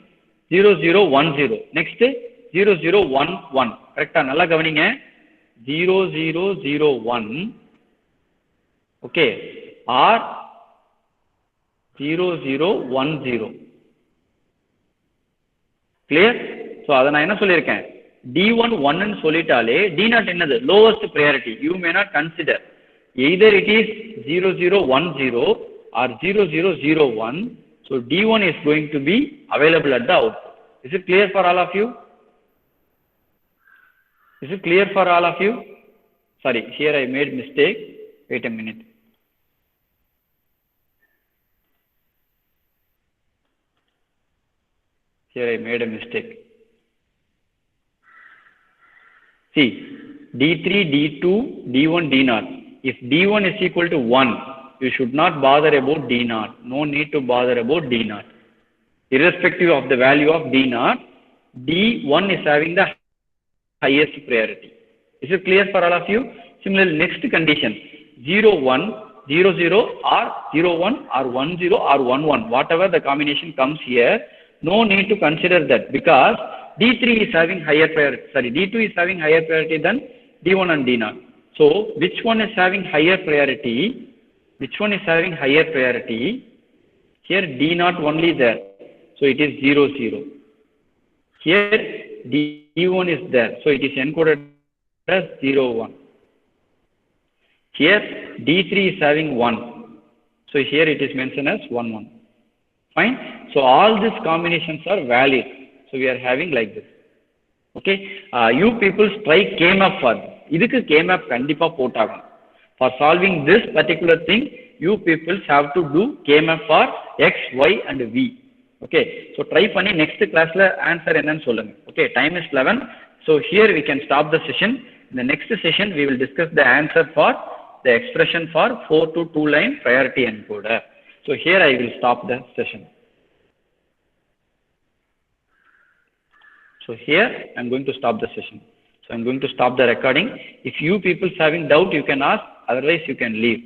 0 0 1 0. Next 0 0 1 1. கரெக்ட்டா? நல்லா கவனிங்க. 0 0 0 1. Okay, or 0 0 1 0. Clear? So அதை நான் என்ன சொல்லியிருக்கேன்? D1 1 ன்னு சொல்லிட்டாலே D0 என்னது? Lowest priority. You may not consider. Either it is 0 0 1 0 or 0 0 0 1. So D1 is going to be available at the output. Is it clear for all of you? Is it clear for all of you? Sorry, here I made mistake. Wait a minute. Here I made a mistake. See, D3, D2, D1, D0. If D1 is equal to 1, you should not bother about D0. No need to bother about D0. Irrespective of the value of D0, D1 is having the highest priority. Is it clear for all of you? Similarly, next condition, 0 1, 0 0 or 0 1 or 1 0 or 1 1, whatever the combination comes here, no need to consider that because D3 is having higher priority, sorry, D2 is having higher priority than D1 and D0. So, which one is having higher priority? Which one is having higher priority? Here D0 only there. So, it is 0 0. Here D1 is there. So, it is encoded as 0 1. Here D3 is having 1. So, here it is mentioned as 1 1. Fine. So, all these combinations are valid. So, we are having like this. Okay. You people try K-map for this. இதுக்கு K-map கண்டிப்பா போட்டாகும். For solving this particular thing, you people have to do K-map for X, Y and V. Okay. So, try பண்ணி next classல answer என்னன்னு சொல்லுங்க. Okay. Time is 11. So, here we can stop the session. In the next session, we will discuss the answer for the expression for 4 to 2 line priority encoder. So, here I will stop the session. So, here I am going to stop the session. So, I am going to stop the recording. If you people having doubt, you can ask, otherwise you can leave.